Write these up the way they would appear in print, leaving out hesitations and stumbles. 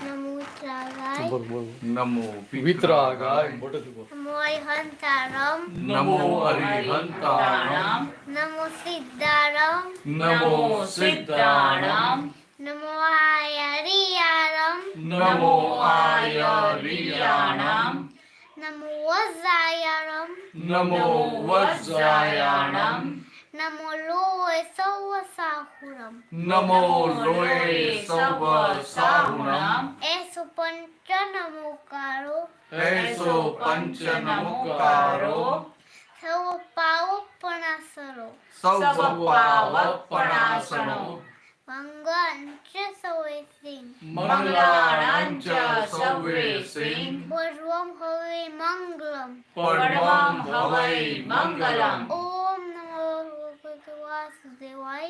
नमो त्रागाय नमो वितरागाय नमो अरिहंतारम नमो अरिहंतारम नमो सिद्धारम नमो सिद्धारम नमो आयरियारम नमो आयरियाणम नमो वज्रायारम नमो वज्रायाणम नमो लोय सवसाहुरम नमो लोए सव साहुणम ऐसो पंच नमोकारो ऐसो पंच नमोकारो सव पावपणासरो सव पावपणासनो मंगलंच सवेसिंग मंगलांच सवेसिंग पूर्वम हवे मंगलम परमं हवै मंगलम ओम नमो भगवते वासुदेवाय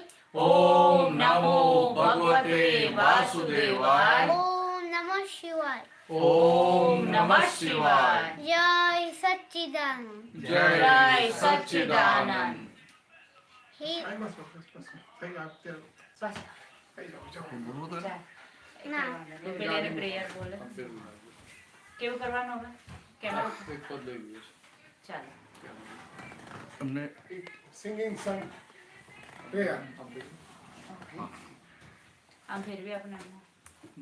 ओम नमो भगवते वासुदेवाय ओम नमः शिवाय ओम नमः शिवाय जय सच्चिदानंद जय सच्चिदानंद हे ના પેલાની પ્રેયર બોલે કેવું કરવાનું હવે કેમેરા ચાલો हमने singing song prayer. આમ ફેરવી આપણે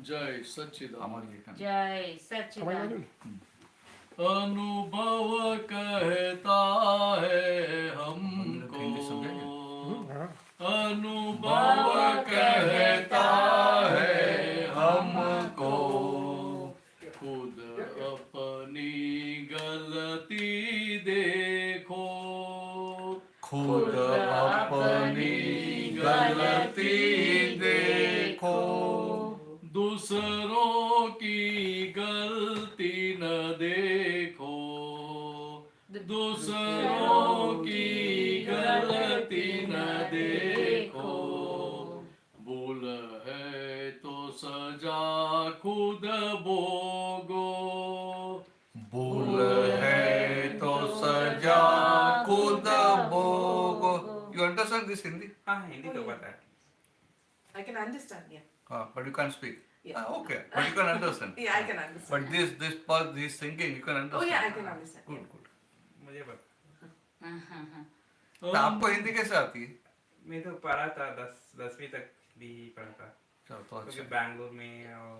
जय सच्चिदानंद જય સચ્ચિદાનંદ अनुभव कहता है हमको अनुभव कहता है हमको खुद अपनी गलती देखो खुद अपनी गलती देखो दूसरों की गलती न देखो दूसरों की गलती न देखो भूल है तो सजा खुद भोगो भूल है तो सजा खुद भोगो You understand this Hindi? Hindi to pata hai. I can understand, yeah. But you can't speak. Yeah. Okay, but you can understand. Yeah, I can understand. But this part, this singing, you can understand. Oh yeah, I can understand. Good, good. मुझे पता. तो आपको हिंदी कैसे आती है? मैं तो पढ़ा था 10वीं तक भी पढ़ा था. चलो तो क्योंकि अच्छा. बैंगलोर में और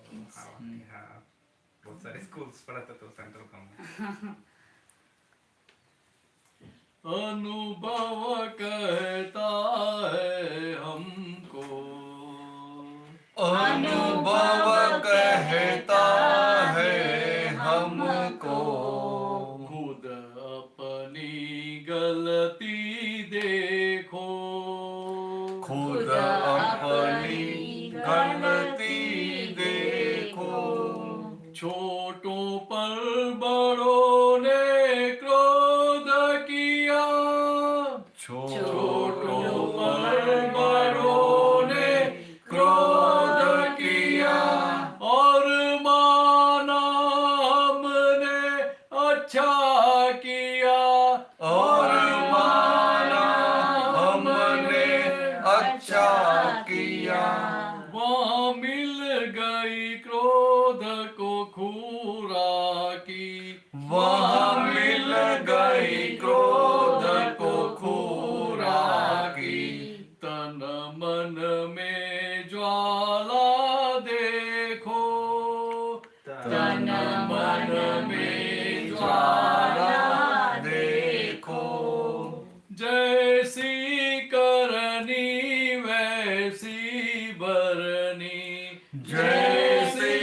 हाँ बहुत सारे स्कूल्स पढ़ा था तो सेंट्रल कम. अनुभव कहता है हमको अनुभव कहता है हमको खुद अपनी गलती देखो खुद अपनी गलती देखो छोटों पर बड़ों ने क्रोध किया छोटों पर बड़ों ने क्रोध किया और माना हमने अच्छा किया और माना हमने अच्छा किया वहाँ मिल गई क्रोध को खुराकी वहाँ मिल गई क्रोध को खुराकी तन मन में ज्वाला देखो तन मन में ज्वाला देखो जैसी करनी वैसी बरनी जैसी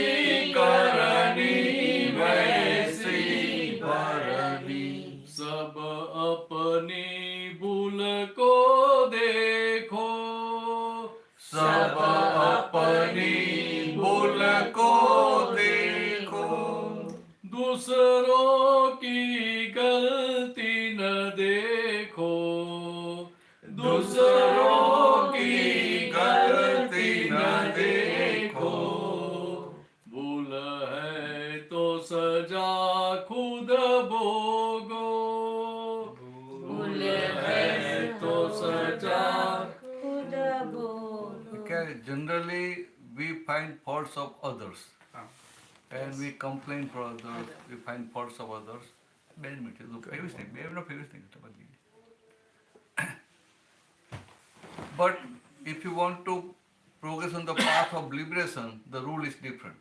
करनी वैसी भरनी सब अपनी भूल को देखो सब अपनी भूल को देखो दूसरों की गलती न देखो दूसरों की गलती न देखो भूल है तो सजा खुद भोगो भूल है तो सजा generally we find faults of others. हाँ, And we complain for others, we find faults of others. Bad material, the previous thing, we have no previous thing. But if you want to progress on the path of liberation, the rule is different.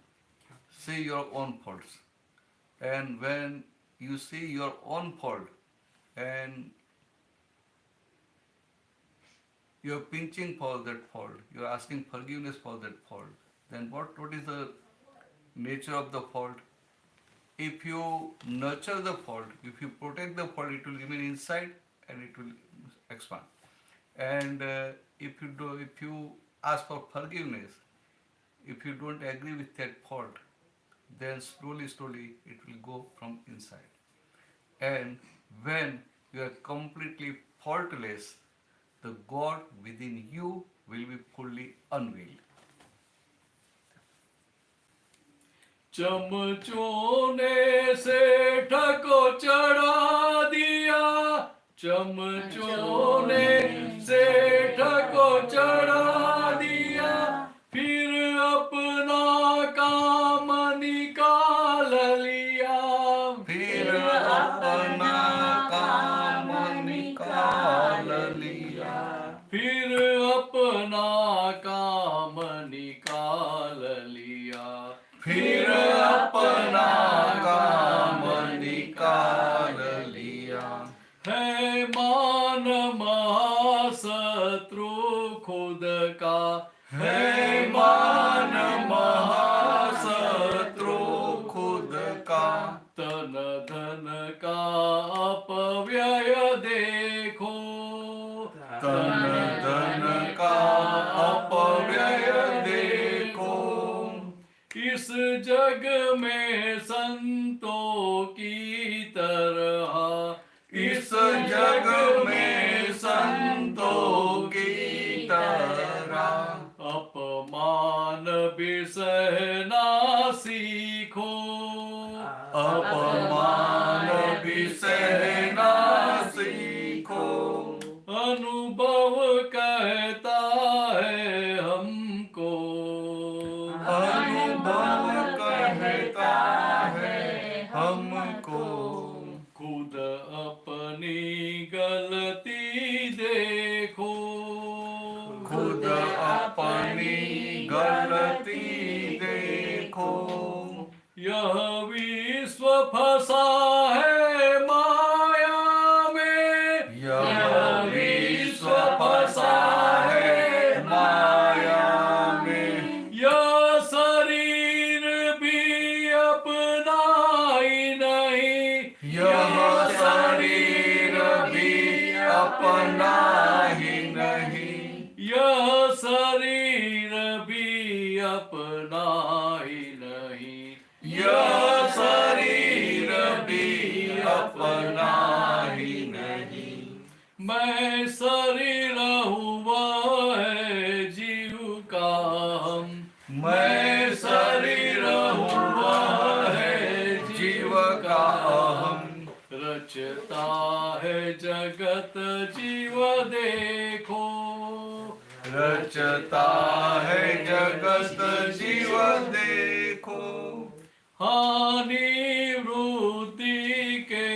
See your own faults. And when you see your own fault and you're pinching for that fault, you're asking forgiveness for that fault, then what is the nature of the fault? If you nurture the fault, if you protect the fault, it will remain inside and it will expand. And if you ask for forgiveness, if you don't agree with that fault, then slowly it will go from inside. And when you are completely faultless, the God within you will be fully unveiled. चमचों ने सेठ को चढ़ा दिया, चमचों ने सेठ को चढ़ा दिया, फिर अपना काम निकाल लिया, फिर अपना काम निकाल लिया, फिर अपना काम निकाल लिया, फिर अपना काम निकाल लिया। है मान महाशत्रु खुद का, है मान महाशत्रु खुद का, तन धन का अपव्यय देखो, तन धन का अपव्यय देखो। इस जग में संतों की तरह, इस जग में संतों की तरह अपमान भी सहना सीखो, अपमान भी सहना सीखो। अनुभव कहता है हमको, अनुभव कहता है हमको। खुद अपनी गलती देखो, खुद अपनी गलती देखो। यह विश्व फंसा है माया में, यह विश्व फंसा है माया में। यह शरीर भी अपना ही नहीं, यह शरीर भी अपना ही नहीं। यह शरीर भी अपना ही नहीं, यह शरीर भी अपना ही नहीं। मैं शरीर हुआ है जीव का हम, मैं शरीर हुआ है जीव का अहम। रचता है जगत जीव देखो, रचता है जगत जीव देखो। हानि वृद्धि के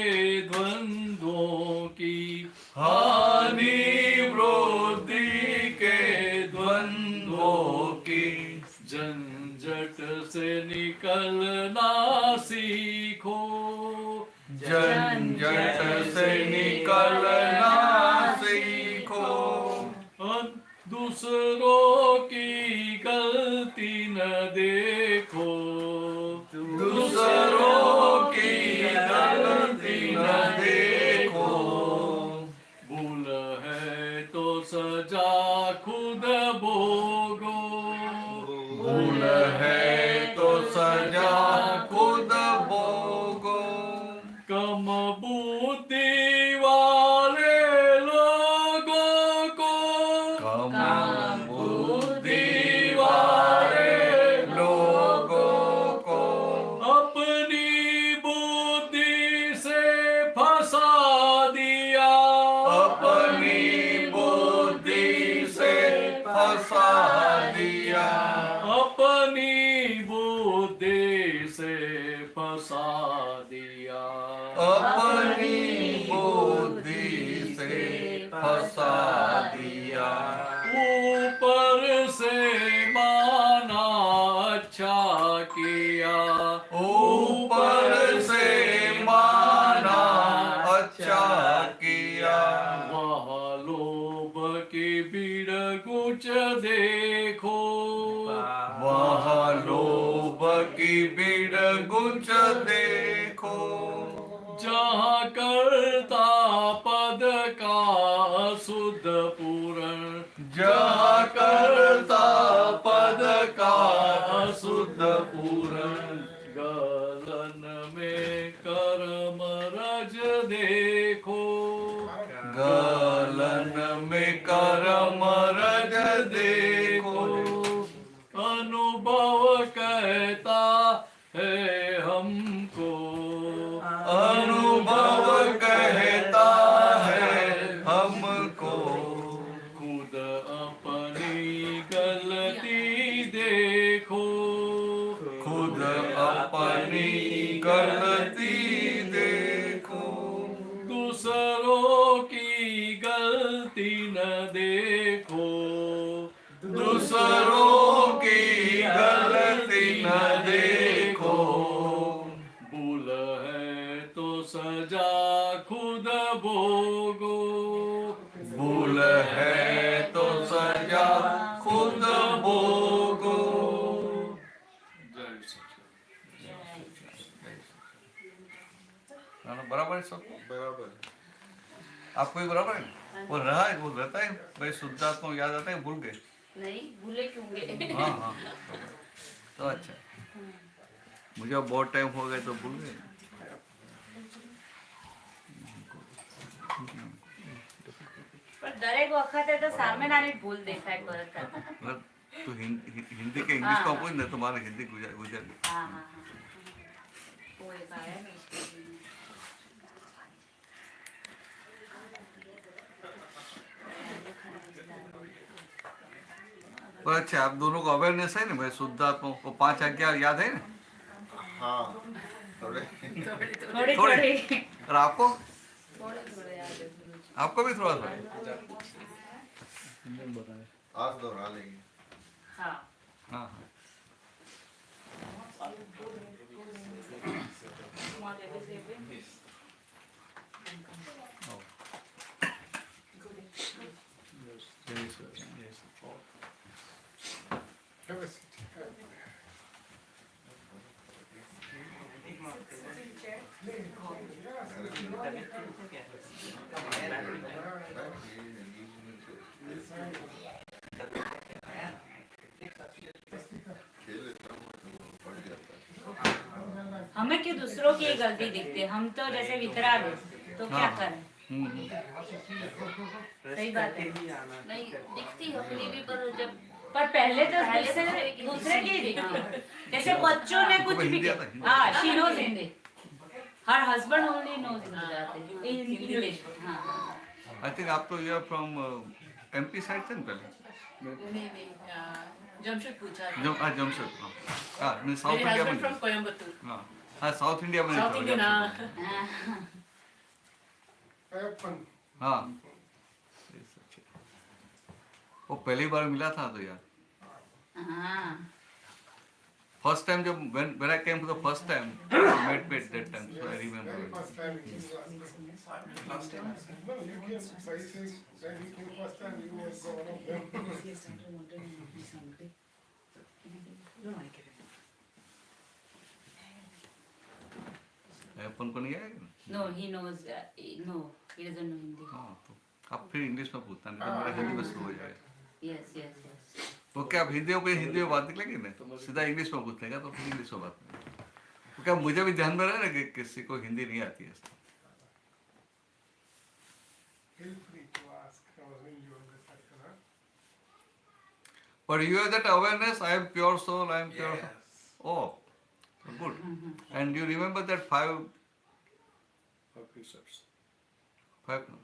द्वंद्वों की, हानि वृद्धि के द्वंद्वों की। झंझट से निकलना सीखो, झंझट से निकलना सीखो। दूसरों की गलती न देखो, दूसरों की गलती न देखो। भूल है तो सजा खुद भोगो, भूल है तो सजा खुद भोगो। कम बुद्धि वाले लोगों को, कम बुद्धि वाले लोगों को। अपनी बुद्धि से फंसा दिया, अपनी बुद्धि से फंसा दिया। अपनी बुद्धि से फंसा दिया, अपनी बुद्धि से फंसा दिया, ऊपर से माना अच्छा किया, ऊपर से माना अच्छा किया, वहाँ लोभ की भीड़ कुछ देखो, वहाँ लोभ की भीड़ गुच देखो, जहाँ करता पद का शुद्ध पूरण, जहाँ करता पद का शुद्ध पूरण, गलन में कर्म रज देखो, गलन में कर्म रज देखो, अनुभव कहता है हमको, अनुभव कहता है हमको, खुद अपनी गलती देखो, खुद अपनी गलती देखो, दूसरों की गलती न देखो, दूसरों की गलती न देखो, भूल है तो सजा खुद भोगो, भूल है तो सजा खुद भोगो। जय सच्चिदानंद। बराबर है सब, बराबर। आपको भी बराबर है? वो रहा है, वो रहता है भाई, शुद्धात्मा याद आता है, भूल गए? नहीं भूले क्यों गए? हाँ हाँ, तो अच्छा, मुझे अब बहुत टाइम हो गया तो भूल गए। पर दरेक वखते तो सामने नानी भूल देखाय परत करता। मतलब तू हिंदी के इंग्लिश का पूछ ना, तुम्हारा हिंदी गुजर गुजर हाँ हाँ हाँ, वो एक आया ना उसके लिए। पर अच्छा, आप दोनों को अवेयरनेस है ना भाई, शुद्धात्मा को 5 आज्ञा याद है ना? हाँ, थोड़े थोड़ी थोड़े। थोड़ी और आपको? थोड़े थोड़े याद है गुरुजी। आपको भी थोड़ा सा? आज दोहरा लेंगे। हाँ हाँ हाँ। हमें क्यों दूसरों की गलती दिखती है? हम तो जैसे वितराग हैं, तो क्या हाँ। करें? सही बात है। नहीं दिखती अपनी भी, पर जब पर पहले तो दूसरे की दिखती। जैसे बच्चों ने कुछ भी किया, हाँ she knows Hindi, her husband only knows English. हाँ आई थिंक आप तो यू फ्रॉम एमपी साइड थे ना पहले? नहीं जमशेदपुर था। जमशेदपुर, हाँ मैं साउथ मेरे इंडिया हस्बैंड में, फ्रॉम कोयम्बटूर। हाँ हाँ साउथ इंडिया में साउथ इंडियन। हाँ। वो पहली बार मिला था तो यार, हाँ फर्स्ट टाइम जब when I came for the first time, met that time, so I remember. First time he came last time. No, you came. So he says when he came first time, you were one of them. अपन को नहीं आएगा? No he knows, no he doesn't know Hindi. हाँ, तो आप फिर English में पूछता नहीं तो मेरा हिंदी में शुरू हो जाएगा। Yes yes yes. तो क्या आप हिंदी में बात निकलेगी ना, सीधा इंग्लिश में पूछ लेगा तो फिर इंग्लिश में बात करेंगे। तो क्या मुझे भी ध्यान में रहे ना कि किसी को हिंदी नहीं आती है। Feel free to ask when you understand. But you have that awareness, I am pure soul, I am pure soul. Oh, good. And you remember that five Precepts.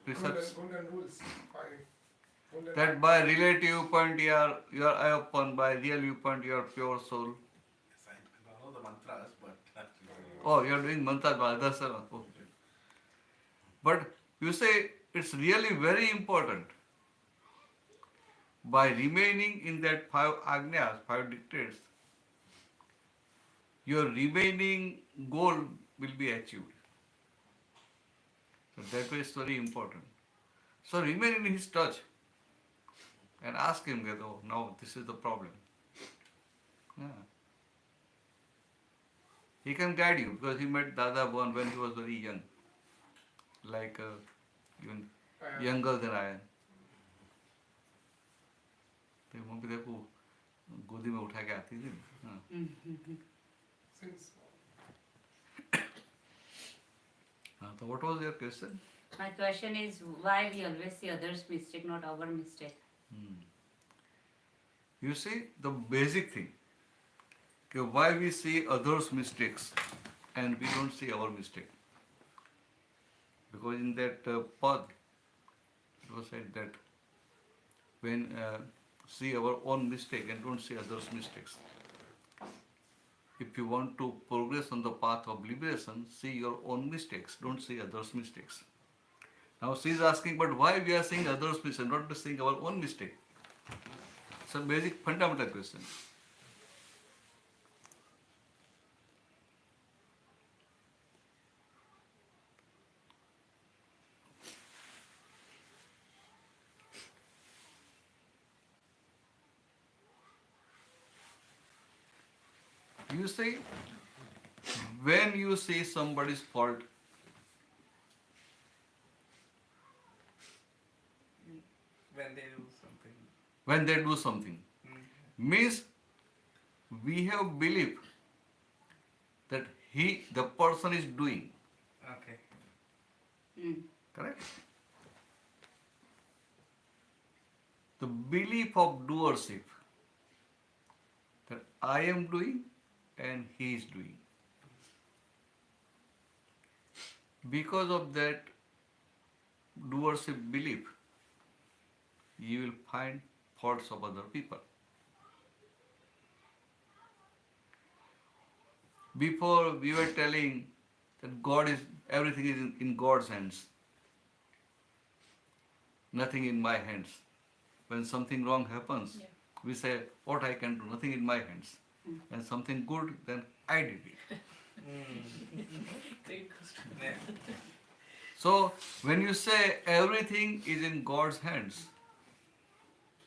precepts? Golden rules. 5 That by relative viewpoint you are open, by real viewpoint you are pure soul. Yes, I don't know the mantras, but Oh, you are doing mantras by others. Okay. But you say it's really very important. By remaining in that 5 agnyas, 5 dictates, your remaining goal will be achieved. So that way is very important. So remain in his touch and ask him that, oh, now this is the problem. Yeah. He can guide you because he met Dada Bhagwan when he was very young, like even younger than I am. तो mummy देखो गोदी में उठा के आती थी. हाँ. Since हाँ, तो what was your question? My question is why we always see others' mistake, not our mistake. You see the basic thing. Okay, why we see others' mistakes and we don't see our mistake? Because in that pad, it was said that when see our own mistake and don't see others' mistakes. If you want to progress on the path of liberation, see your own mistakes, don't see others' mistakes. Now she is asking, but why we are seeing others' mistakes, not seeing our own mistake? It's a basic fundamental question. You see, when you see somebody's fault, when they do something. means we have belief that the person is doing, Okay. correct? The belief of doership that I am doing and he is doing. Because of that doership belief, you will find faults of other people. Before we were telling that everything is in God's hands. Nothing in my hands. When something wrong happens, we say, what I can do, nothing in my hands. And something good, then I did it. Yeah. So when you say everything is in God's hands,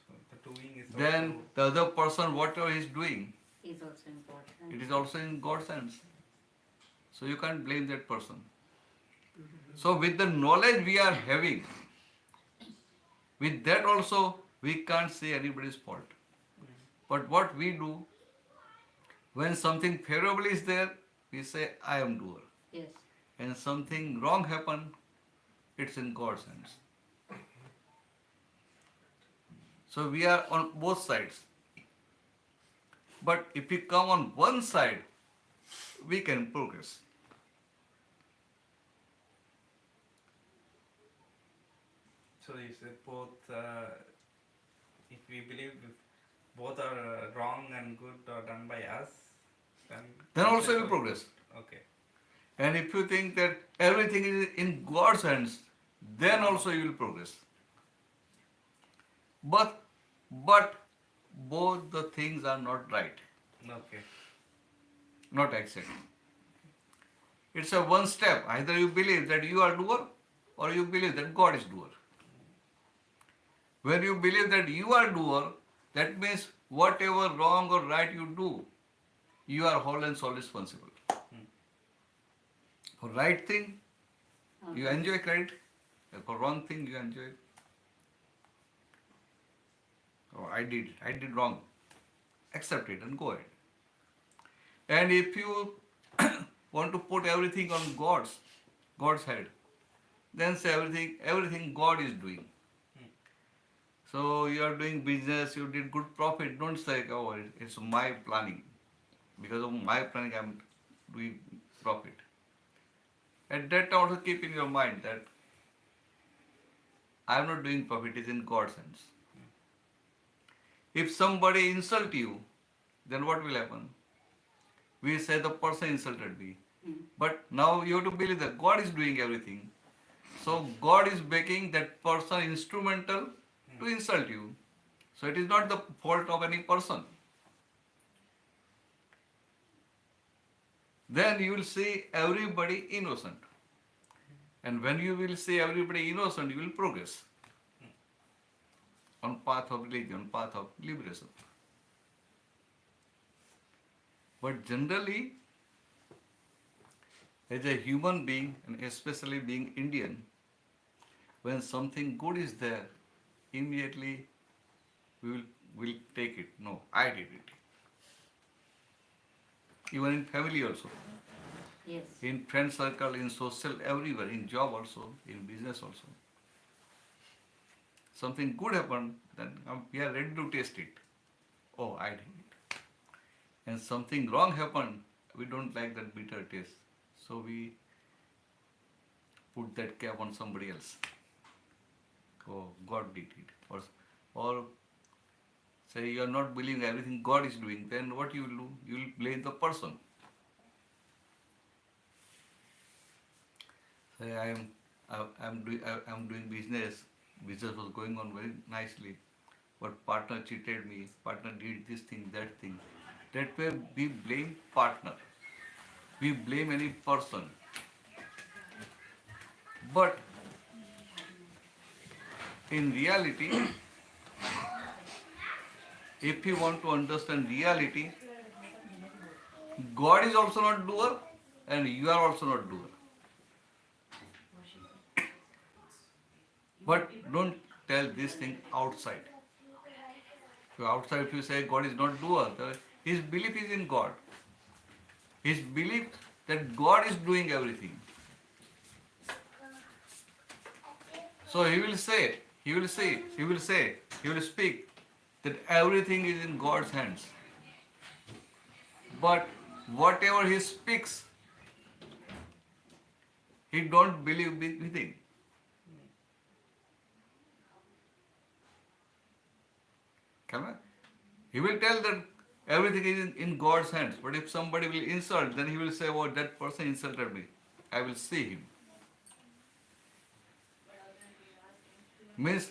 So the doing is then also, the other person, whatever he is doing, Is also important. it is also in God's hands. So you can't blame that person. So with the knowledge we are having, with that also we can't say anybody's fault. But what we do, when something favorable is there, we say, I am doer. Yes. And something wrong happen, it's in God's hands. So we are on both sides. But if we come on one side, we can progress. so you said both, if we believe both are wrong and good are done by us, Then also you will progress. Okay. And if you think that everything is in God's hands, then also you will progress. But both the things are not right, Okay. not exact. It's a one step. Either you believe that you are doer or you believe that God is doer. When you believe that you are doer, that means whatever wrong or right you do, you are whole and sole responsible. For right thing, you enjoy credit. For wrong thing, you enjoy. Oh, I did wrong. Accept it and go ahead. And if you want to put everything on God's head, then say everything God is doing. So you are doing business, you did good profit. Don't say, oh, it's my planning. Because of my planning, I'm doing profit. At that time, also keep in your mind that I'm not doing profit, it's in God's hands. If somebody insult you, then what will happen? We say the person insulted me. But now you have to believe that God is doing everything. So God is making that person instrumental to insult you. So it is not the fault of any person. Then you will see everybody innocent. And when you will see everybody innocent, you will progress on path of religion, path of liberation. But generally, as a human being, and especially being Indian, when something good is there, immediately we will take it. No, I did it. Even in family also, Yes. in friend circle, in social, everywhere, in job also, in business also. Something good happened, then we are ready to taste it. Oh, I did it. And something wrong happened, we don't like that bitter taste. So we put that cap on somebody else. Oh, God did it. Or say you are not believing everything God is doing, then what you will do? You will blame the person. Say I am doing business. Business was going on very nicely, but partner cheated me. Partner did this thing, that thing. That way we blame partner. We blame any person. But in reality, if you want to understand reality, God is also not doer and you are also not doer. But don't tell this thing outside. So outside, if you say God is not doer, his belief is in God. His belief that God is doing everything. So he will speak that everything is in God's hands. But whatever he speaks, he don't believe within. He will tell that everything is in God's hands. But if somebody will insult, then he will say, oh, that person insulted me. I will see him. Means,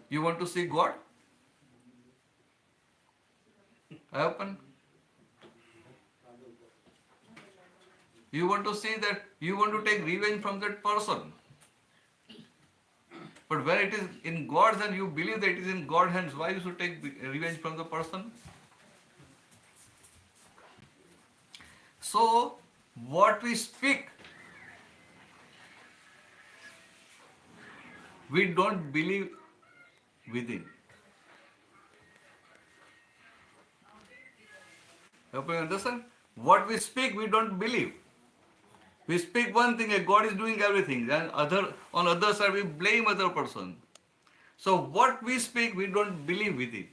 you want to see God? Happen? You want to see that, you want to take revenge from that person. But when it is in God's hand, you believe that it is in God's hands, why you should take revenge from the person? So, what we speak, we don't believe within. Hope you understand? What we speak, we don't believe. We speak one thing, God is doing everything, and on other side we blame other person. So what we speak, we don't believe with it.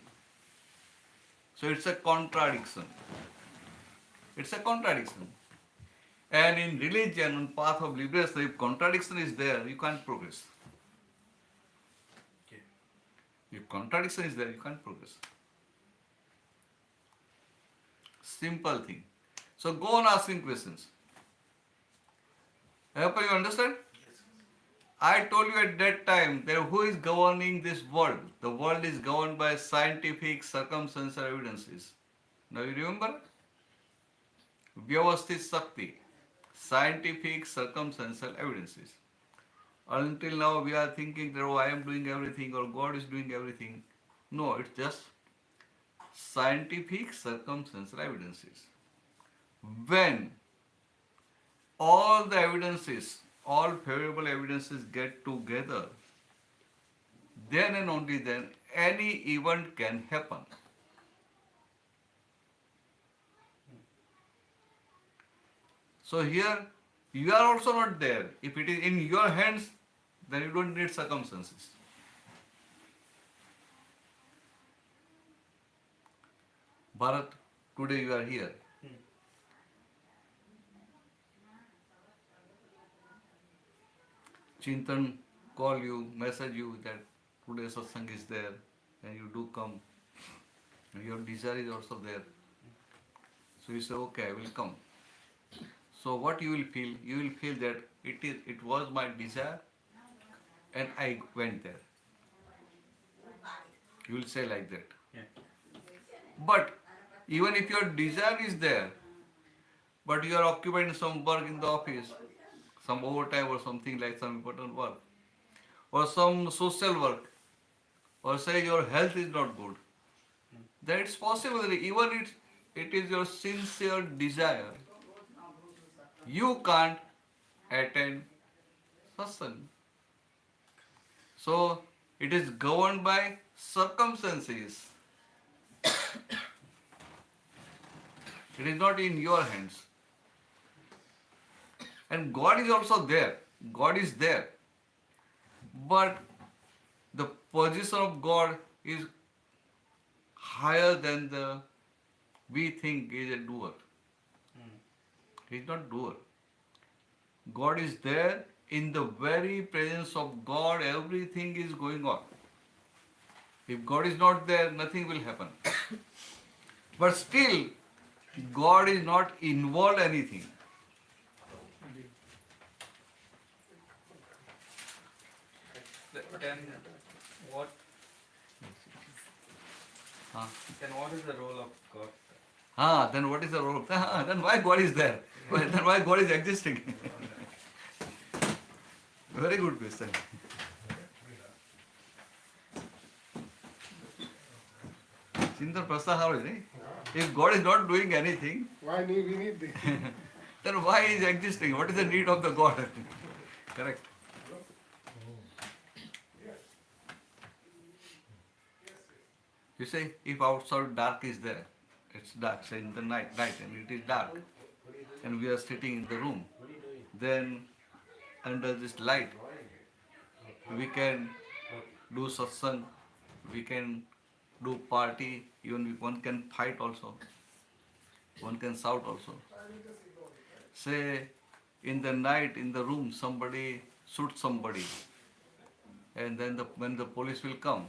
So it's a contradiction. It's a contradiction. And in religion, on path of liberation, if contradiction is there, you can't progress. Okay. If contradiction is there, you can't progress. Simple thing. So go on asking questions. I hope you understand? I told you at that time that who is governing this world? The world is governed by scientific circumstantial evidences. Now you remember? Vyavasthit Shakti. Scientific circumstantial evidences. Until now we are thinking that, oh, I am doing everything or God is doing everything. No, it's just scientific circumstantial evidences. When all the evidences, all favorable evidences get together, then and only then any event can happen. So here, you are also not there. If it is in your hands, then you don't need circumstances. Bharat, today you are here. Chintan call you, message you that today satsang is there. and you do come, and your desire is also there. So you say, okay, I will come. So what you will feel? You will feel that it was my desire and I went there. You will say like that. Yeah. But even if your desire is there, but you are occupied in some work in the office, some overtime or something like some important work, or some social work, or say your health is not good, then it's possible that even it is your sincere desire, you can't attend satsang. So it is governed by circumstances. It is not in your hands. And God is also there. God is there. But the position of God is higher than we think is a doer. He is not doer. God is there. In the very presence of God, everything is going on. If God is not there, nothing will happen. But still, God is not involved in anything. Then what? Huh? Then what is the role of God? Then what is the role? Then why God is there? Then why God is existing? Very good question. Chintan prashna haro is, if God is not doing anything, Why we need this? then why is existing? What is the need of the God? Correct. You say, if outside dark is there, it's dark, say in the night, and it is dark, and we are sitting in the room, then under this light, we can do satsang, we can do party, even one can fight also, one can shout also. Say, in the night, in the room, somebody shoots somebody, and then when the police will come,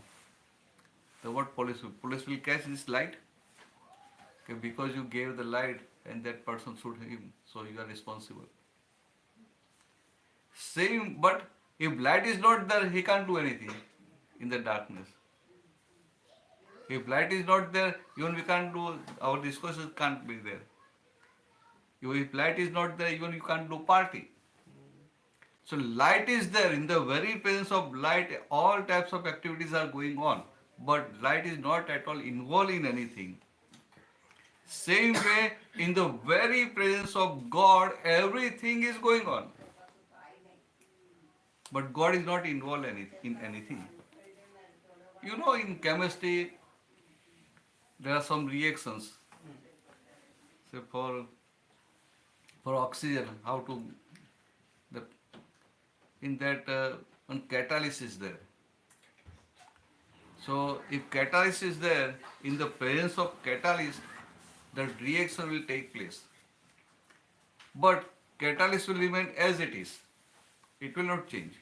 the what police will catch this light? Okay, because you gave the light and that person shoot him, so you are responsible. Same, but if light is not there, he can't do anything in the darkness. If light is not there, even we can't do, our discourses can't be there. If light is not there, even you can't do party. So light is there. In the very presence of light, all types of activities are going on. But light is not at all involved in anything. Same way, in the very presence of God, everything is going on. But God is not involved in anything. You know, in chemistry, there are some reactions. Say for oxygen, how to, in that one catalyst is there. So if catalyst is there, in the presence of catalyst, the reaction will take place. But catalyst will remain as it is. It will not change.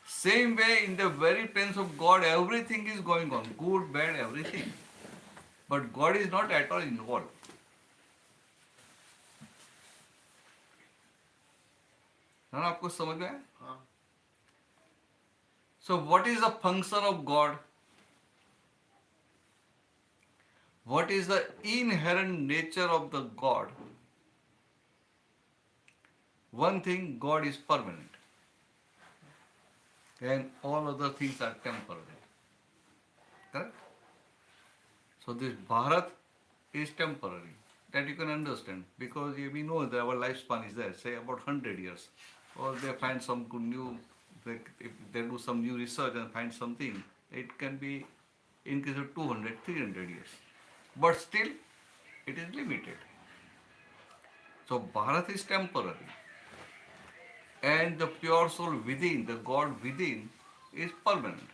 Same way, in the very presence of God, everything is going on, good, bad, everything. But God is not at all involved. ना आपको समझ में आया? So what is the function of God? What is the inherent nature of the God? One thing, God is permanent. And all other things are temporary. Correct? So this Bharat is temporary. That you can understand. Because we know that our lifespan is there, say about 100 years. Or they find some good new, if they do some new research and find something, it can be increased to 200, 300 years. But still, it is limited. So Bharat is temporary. And the pure soul within, the God within, is permanent.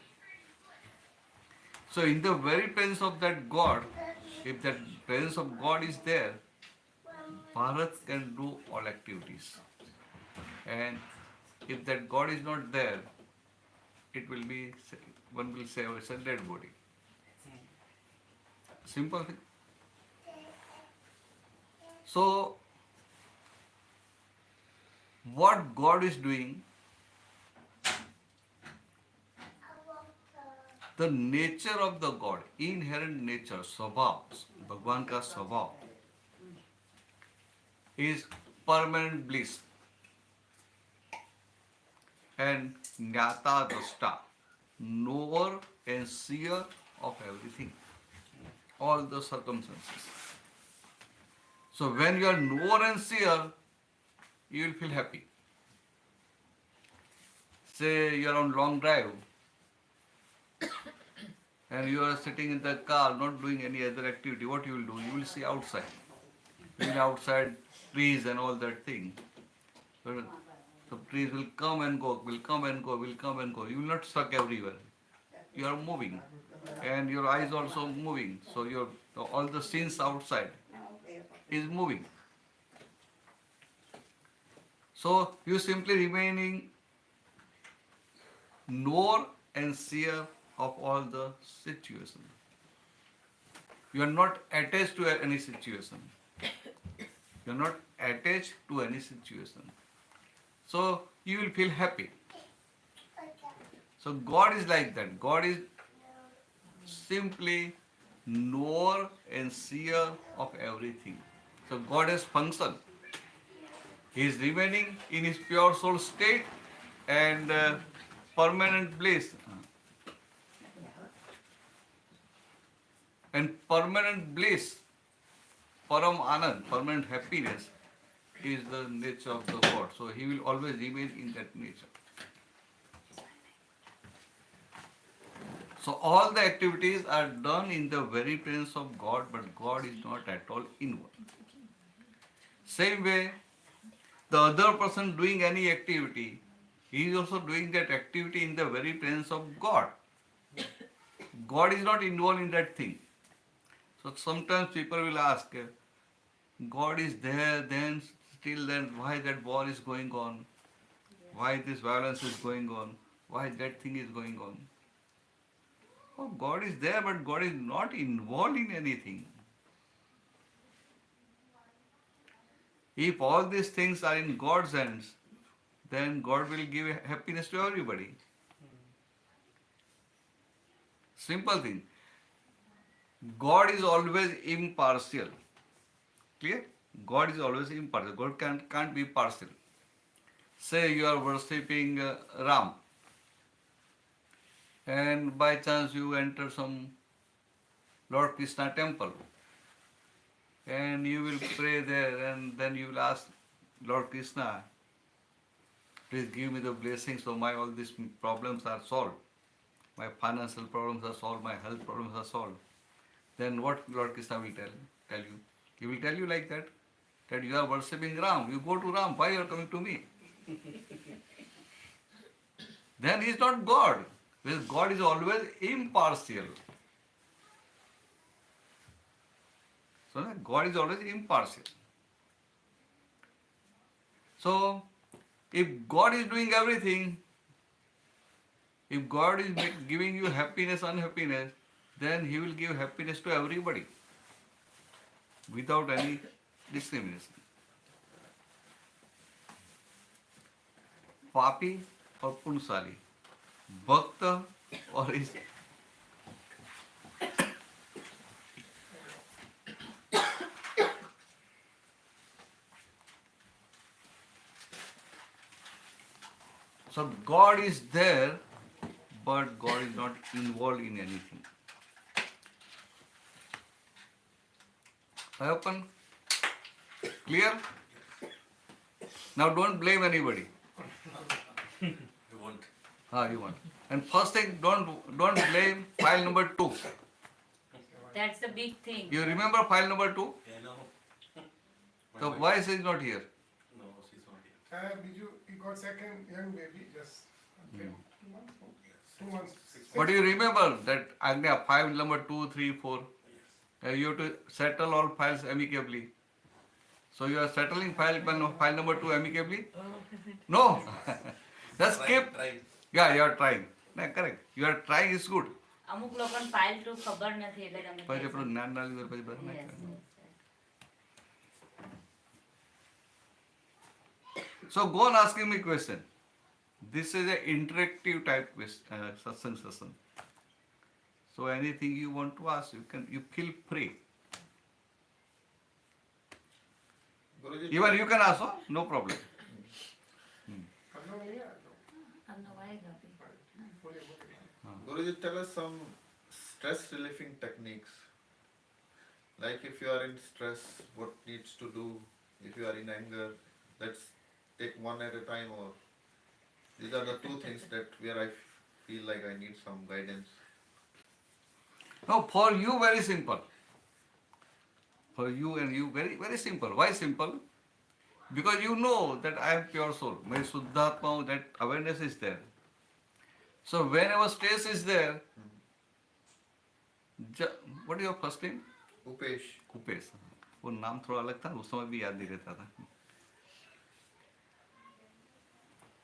So in the very presence of that God, if that presence of God is there, Bharat can do all activities. And if that God is not there, it will be one will say, oh, it's a dead body. Simple thing. So, what God is doing, the nature of the God, inherent nature, स्वभाव, भगवान का स्वभाव, is permanent bliss and ज्ञाता द्रष्टा, knower and seer of everything, all the circumstances. So when you are knower and seer, you will feel happy. Say you are on long drive and you are sitting in the car not doing any other activity, what you will do? You will see outside. You will outside trees and all that thing. So trees will come and go, will come and go, will come and go. You will not stuck everywhere. You are moving and your eyes also moving. So your all the scenes outside is moving. So you simply remaining knower and seer of all the situation. You are not attached to any situation. You are not attached to any situation. So you will feel happy. So God is like that. God is simply knower and seer of everything. So God has function. He is remaining in his pure soul state and permanent bliss. And permanent bliss, param anand, permanent happiness, is the nature of the God. So he will always remain in that nature. So all the activities are done in the very presence of God, but God is not at all inward. Same way, the other person doing any activity, he is also doing that activity in the very presence of God. God is not involved in that thing. So sometimes people will ask, God is there, then still then why that war is going on? Why this violence is going on? Why that thing is going on? Oh, God is there, but God is not involved in anything. If all these things are in God's hands, then God will give happiness to everybody. Simple thing. God is always impartial. Clear? God is always impartial. God can't be partial. Say you are worshipping Ram, and by chance you enter some Lord Krishna temple, and you will pray there, and then you will ask Lord Krishna, please give me the blessing so my all these problems are solved. My financial problems are solved, my health problems are solved. Then what Lord Krishna will tell you? He will tell you like that you are worshipping Ram. You go to Ram. Why you are coming to me? Then he is not God. Because God is always impartial. So God is always impartial. So if God is doing everything, if God is giving you happiness, unhappiness, then he will give happiness to everybody without any discrimination. पापी और पुण्यशाली, भक्त और इस So God is there, but God is not involved in anything. I open? Clear? Now don't blame anybody. You won't. You want. And first thing, don't blame file number 2. That's the big thing. You remember file number 2? Yeah, no. So why is it not here? No, she's not here. Did you got second young baby? Just okay. 2 months. But you remember that Agnya, file number 2, 3, 4. You have to settle all files amicably. So you are settling file number 2 amicably? No. Just skip. Try. Yeah, you are trying. ના correct you are trying is good અમુક લોકોને file two ખબર નથી એટલે તમે પછી કહેશો. આપણું જ્ઞાન ના લીધે પછી બસ ના Yes, કહેવાય. yes. So go on asking me question. This is an interactive type satsang session. So anything you want to ask, you feel free. Guruji, Even you can ask, no problem. Guruji, tell us some stress relieving techniques. Like if you are in stress, what needs to do? If you are in anger, let's take one at a time. Or these are the two things that where I feel like I need some guidance. No, for you very simple. For you and you very very simple. Why simple? Because you know that I am pure soul. My Suddhatma, that awareness is there. So whenever stress is there, what is your first name? Upesh. Upesh वो नाम थोड़ा अलग था उस समय भी याद नहीं रहता था.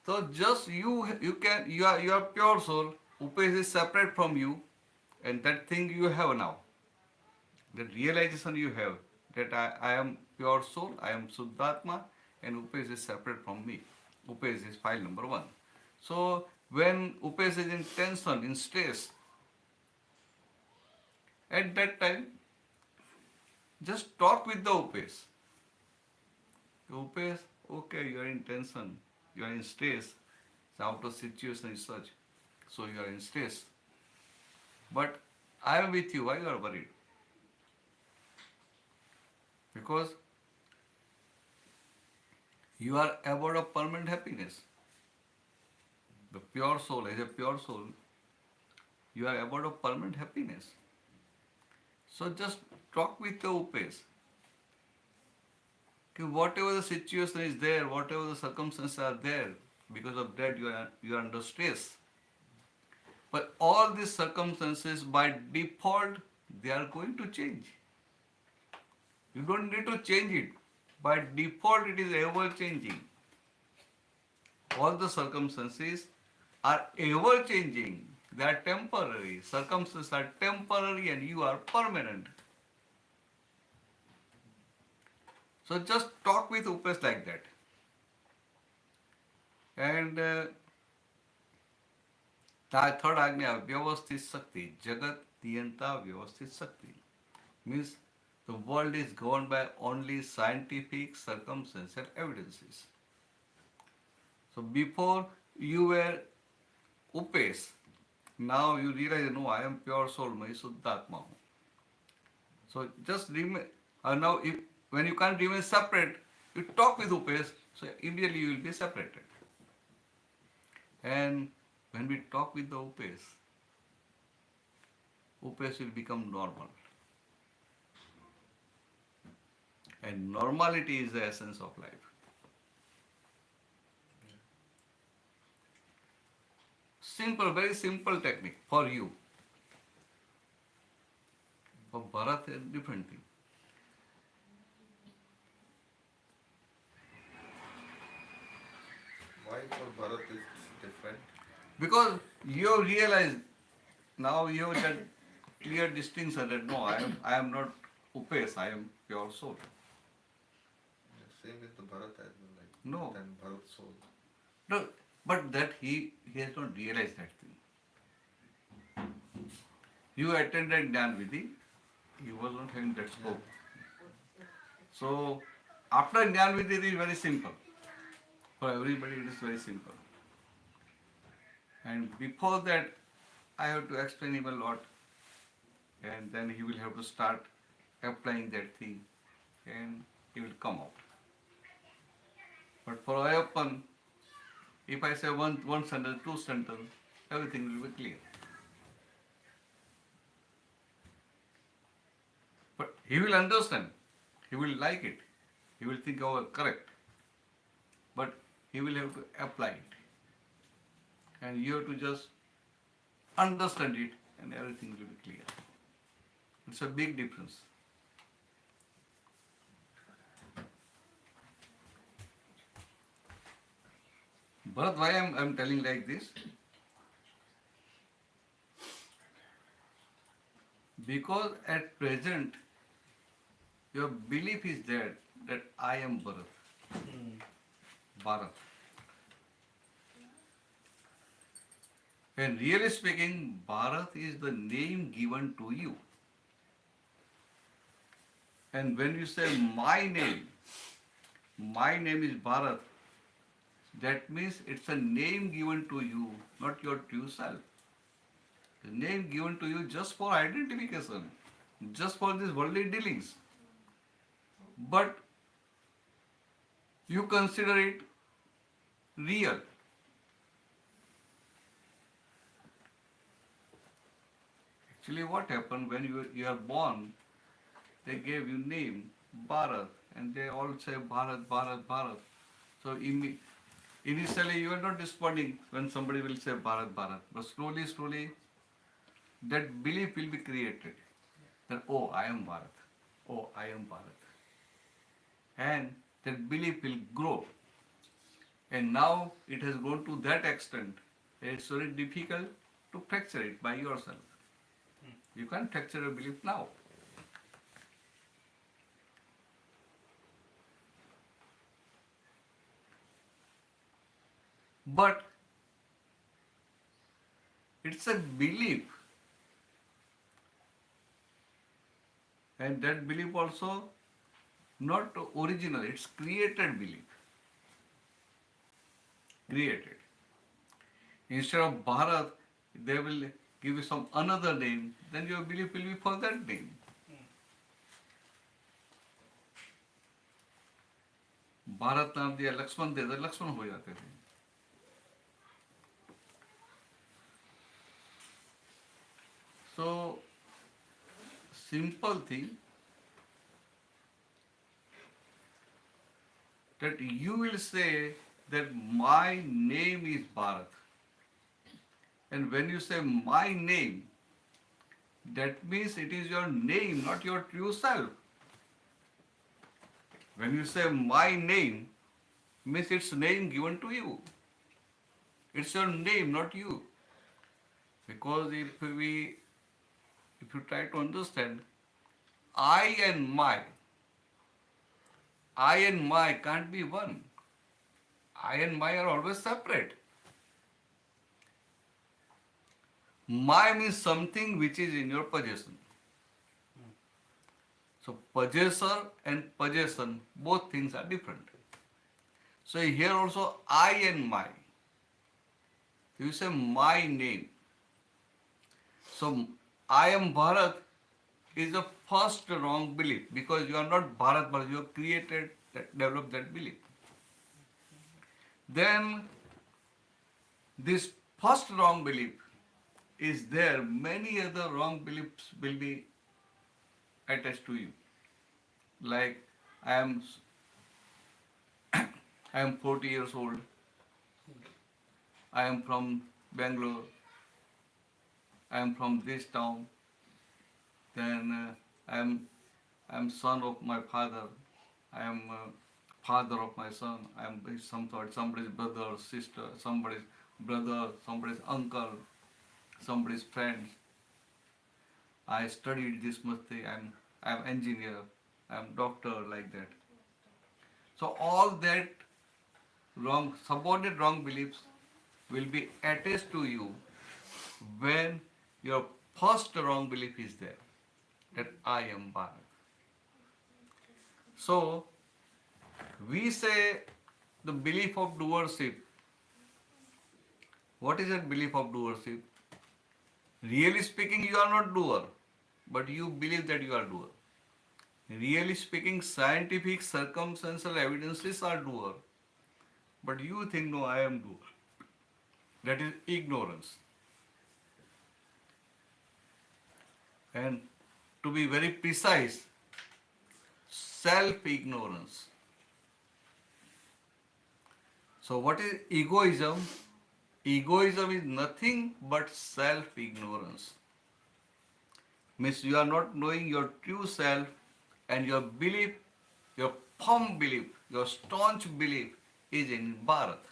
So just you are pure soul. Upesh is separate from you, and that thing you have now, that realization you have that I am pure soul, I am Suddhatma, and Upesh is separate from me. Upesh is file number 1. So when Upesh is in tension, in stress, at that time, just talk with the Upesh. Upesh, okay, you are in tension, you are in stress, the out of situation is such, so you are in stress. But I am with you, why you are worried? Because you are about of permanent happiness. The pure soul, as a pure soul, you are about of permanent happiness. So just talk with the Upesh. Whatever the situation is there, whatever the circumstances are there, because of that you are under stress. But all these circumstances by default they are going to change. You don't need to change it. By default it is ever changing. All the circumstances are ever changing. They are temporary. Circumstances are temporary and you are permanent. So just talk with Upesh like that. And third agnya, vyavasthit sakti, jagat niyanta vyavasthit sakti. Means the world is governed by only scientific circumstantial evidences. So before you were Upesh, now you realize, no, I am pure soul, my Suddhatma. So just remain, now when you can't remain separate, you talk with Upesh, so immediately you will be separated. And when we talk with the Upesh will become normal. And normality is the essence of life. Simple, very simple technique for you. For Bharat, a different thing. Why for Bharat is different? Because you realize, now you have that clear distinction that no, I am not Upesh, I am pure soul. Same with the Bharat as well, like No. then Bharat soul. No, but that he has not realized that thing. You attended Jnana Vidhi, he was not having that scope. So after Jnana Vidhi it is very simple. For everybody it is very simple. And before that I have to explain him a lot, and then he will have to start applying that thing and he will come out. But for Ayappan, if I say one sentence, 2 sentences, everything will be clear. But he will understand, he will like it, he will think, oh, correct. But he will have to apply it. And you have to just understand it and everything will be clear. It's a big difference. Bharat, why I'm telling like this? Because at present your belief is there that I am Bharat. And really speaking, Bharat is the name given to you. And when you say my name is Bharat, that means it's a name given to you, not your true self. A name given to you just for identification, just for these worldly dealings. But you consider it real. Actually, what happened when you are born, they gave you name, Bharat, and they all say Bharat, Bharat, Bharat. So initially you are not responding when somebody will say Bharat, Bharat. But slowly, slowly, that belief will be created. That, oh, I am Bharat. Oh, I am Bharat. And that belief will grow. And now it has grown to that extent that it's very difficult to fracture it by yourself. You can't fracture a belief now. But it's a belief. And that belief also not original, it's created belief. Created. Instead of Bharat, they will give you some another name, then your belief will be for that name. Bharat नाम दिया, लक्ष्मण दे दो, लक्ष्मण हो जाते थे. So, simple thing that you will say that my name is Bharat. And when you say my name, that means it is your name, not your true self. When you say my name, means it's name given to you. It's your name, not you. Because if you try to understand, I and my can't be one. I and my are always separate. My means something which is in your possession. So possessor and possession, both things are different. So here also I and my. You say my name. So I am Bharat is the first wrong belief because you are not Bharat, but you have created, developed that belief. Then this first wrong belief is there, many other wrong beliefs will be attached to you. Like I am 40 years old. I am from Bangalore. I am from this town. Then I am son of my father. I am father of my son. I am somebody's brother, sister, somebody's brother, somebody's uncle, somebody's friend. I studied this much thing. I am engineer. I am doctor, like that. So all that wrong, subordinate wrong beliefs will be attached to you when your first wrong belief is there, that I am Bharat. So we say the belief of doership. What is that belief of doership? Really speaking, you are not doer, but you believe that you are doer. Really speaking, scientific circumstantial evidences are doer, but you think, no, I am doer. That is ignorance. And to be very precise, self-ignorance. So what is egoism? Egoism is nothing but self-ignorance. Means you are not knowing your true self and your belief, your firm belief, your staunch belief is in Bharat.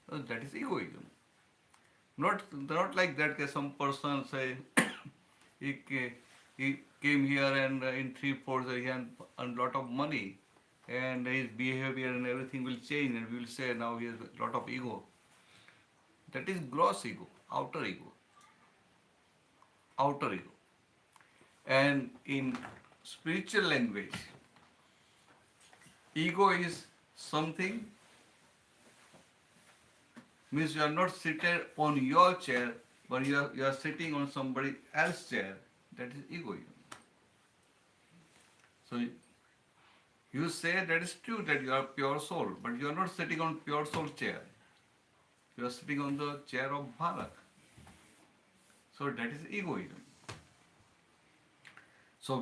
So that is egoism. Not like that some person say, he came here and in 3/4 he had a lot of money and his behavior and everything will change and we will say now he has a lot of ego. That is gross ego, outer ego. Outer ego. And in spiritual language, ego is something, means you are not seated on your chair, but you are sitting on somebody else's chair. That is egoism. So you say that is true that you are pure soul, but you are not sitting on pure soul chair. You are sitting on the chair of Bharat. So that is egoism. So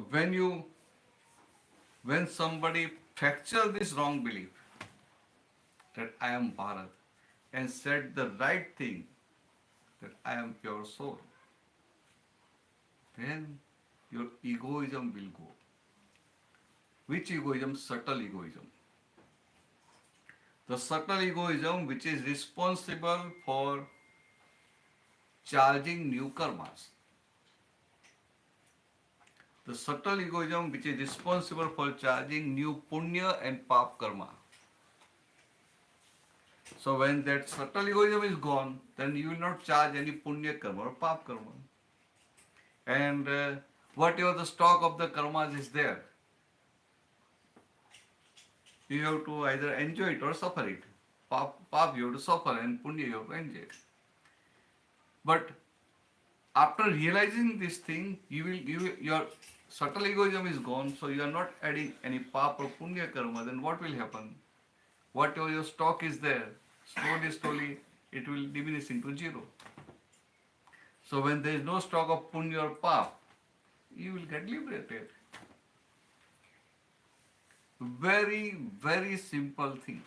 when somebody fractures this wrong belief that I am Bharat and said the right thing that I am pure soul, then your egoism will go. Which egoism? Subtle egoism. The subtle egoism which is responsible for charging new karmas. The subtle egoism which is responsible for charging new punya and pap karma. So when that subtle egoism is gone, then you will not charge any punya karma or pap karma. And whatever the stock of the karmas is there, you have to either enjoy it or suffer it. Pap you have to suffer and punya you have to enjoy it. But after realizing this thing, your subtle egoism is gone, so you are not adding any pap or punya karma, then what will happen? Whatever your stock is there, slowly it will diminish into zero. So when there is no stock of punya or pap, you will get liberated. Very, very simple thing.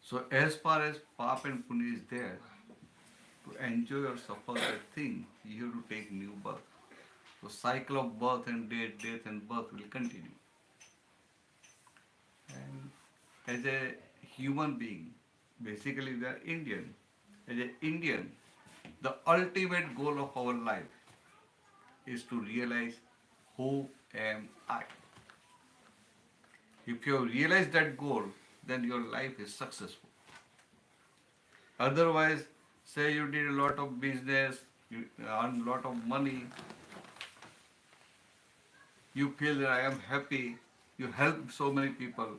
So as far as pap and punya is there, to enjoy or suffer that thing, you have to take new birth. So cycle of birth and death and birth will continue. And as a human being, basically we are Indian. As an Indian, the ultimate goal of our life is to realize who am I. If you have realized that goal, then your life is successful. Otherwise, say you did a lot of business, you earn a lot of money, you feel that I am happy, you help so many people,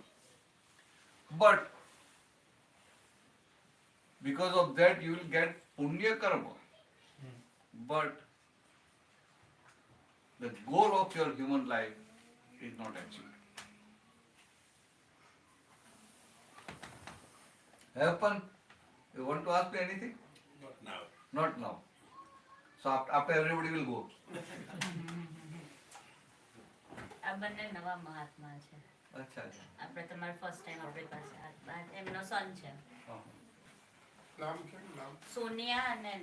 but because of that you will get punya karma. But the goal of your human life is not achieved. Have fun. You want to ask me anything? Not now. Not now. So after everybody will go. આ બંને નવા મહાત્મા છે. અચ્છા અચ્છા. આપણે તમારે first time આપણી પાસે એમનો સન છે Naam kya? Naam. સોનિયા અને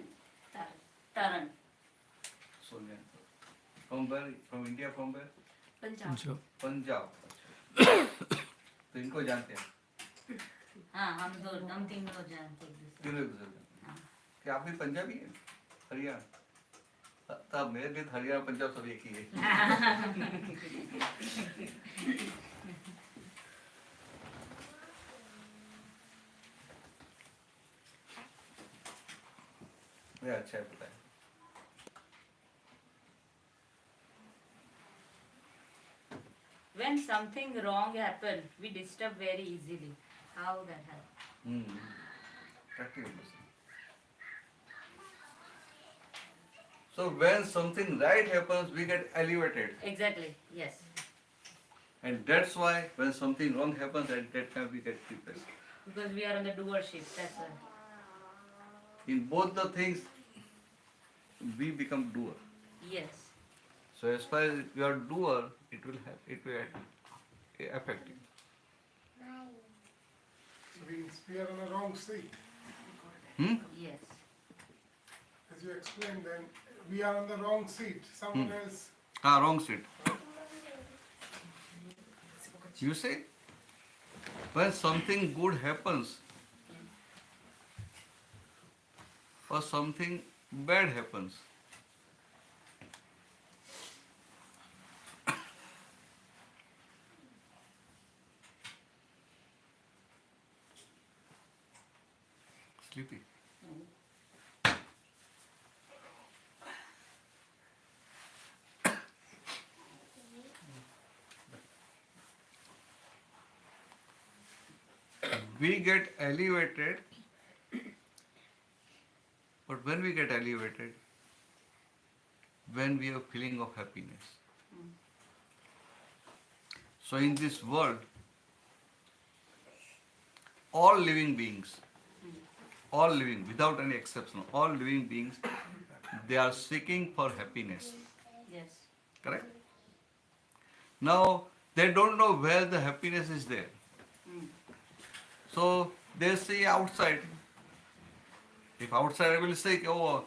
તરણ. Sonia. From where? From India? From where? Punjab. Punjab. तो इनको जानते हैं? हाँ हम तीनों जानते हैं एक तीनों दूसरे एक दूसरे को। हाँ। क्या आप भी पंजाबी हैं? हरियाणा? तब मेरे लिए हरियाणा पंजाब सब एक ही है। ये अच्छा है पता है। When something wrong happens, we disturb very easily. How that happens? Practical. So when something right happens, we get elevated. Exactly. Yes. And that's why when something wrong happens, at that time we get depressed. Because we are on the doership. That's why. In both the things, we become doer. Yes. So as far as you are doer, it will affect you. So we are on a wrong seat. Yes. As you explained, then we are on the wrong seat. Someone else. Wrong seat. You see, when something good happens, or something bad happens. Sleepy. We get elevated, but when we get elevated, when we have feeling of happiness. So in this world, all living beings, without any exception, all living beings, they are seeking for happiness. Yes. Correct? Now, they don't know where the happiness is there. So they see outside. If outside I will say, oh,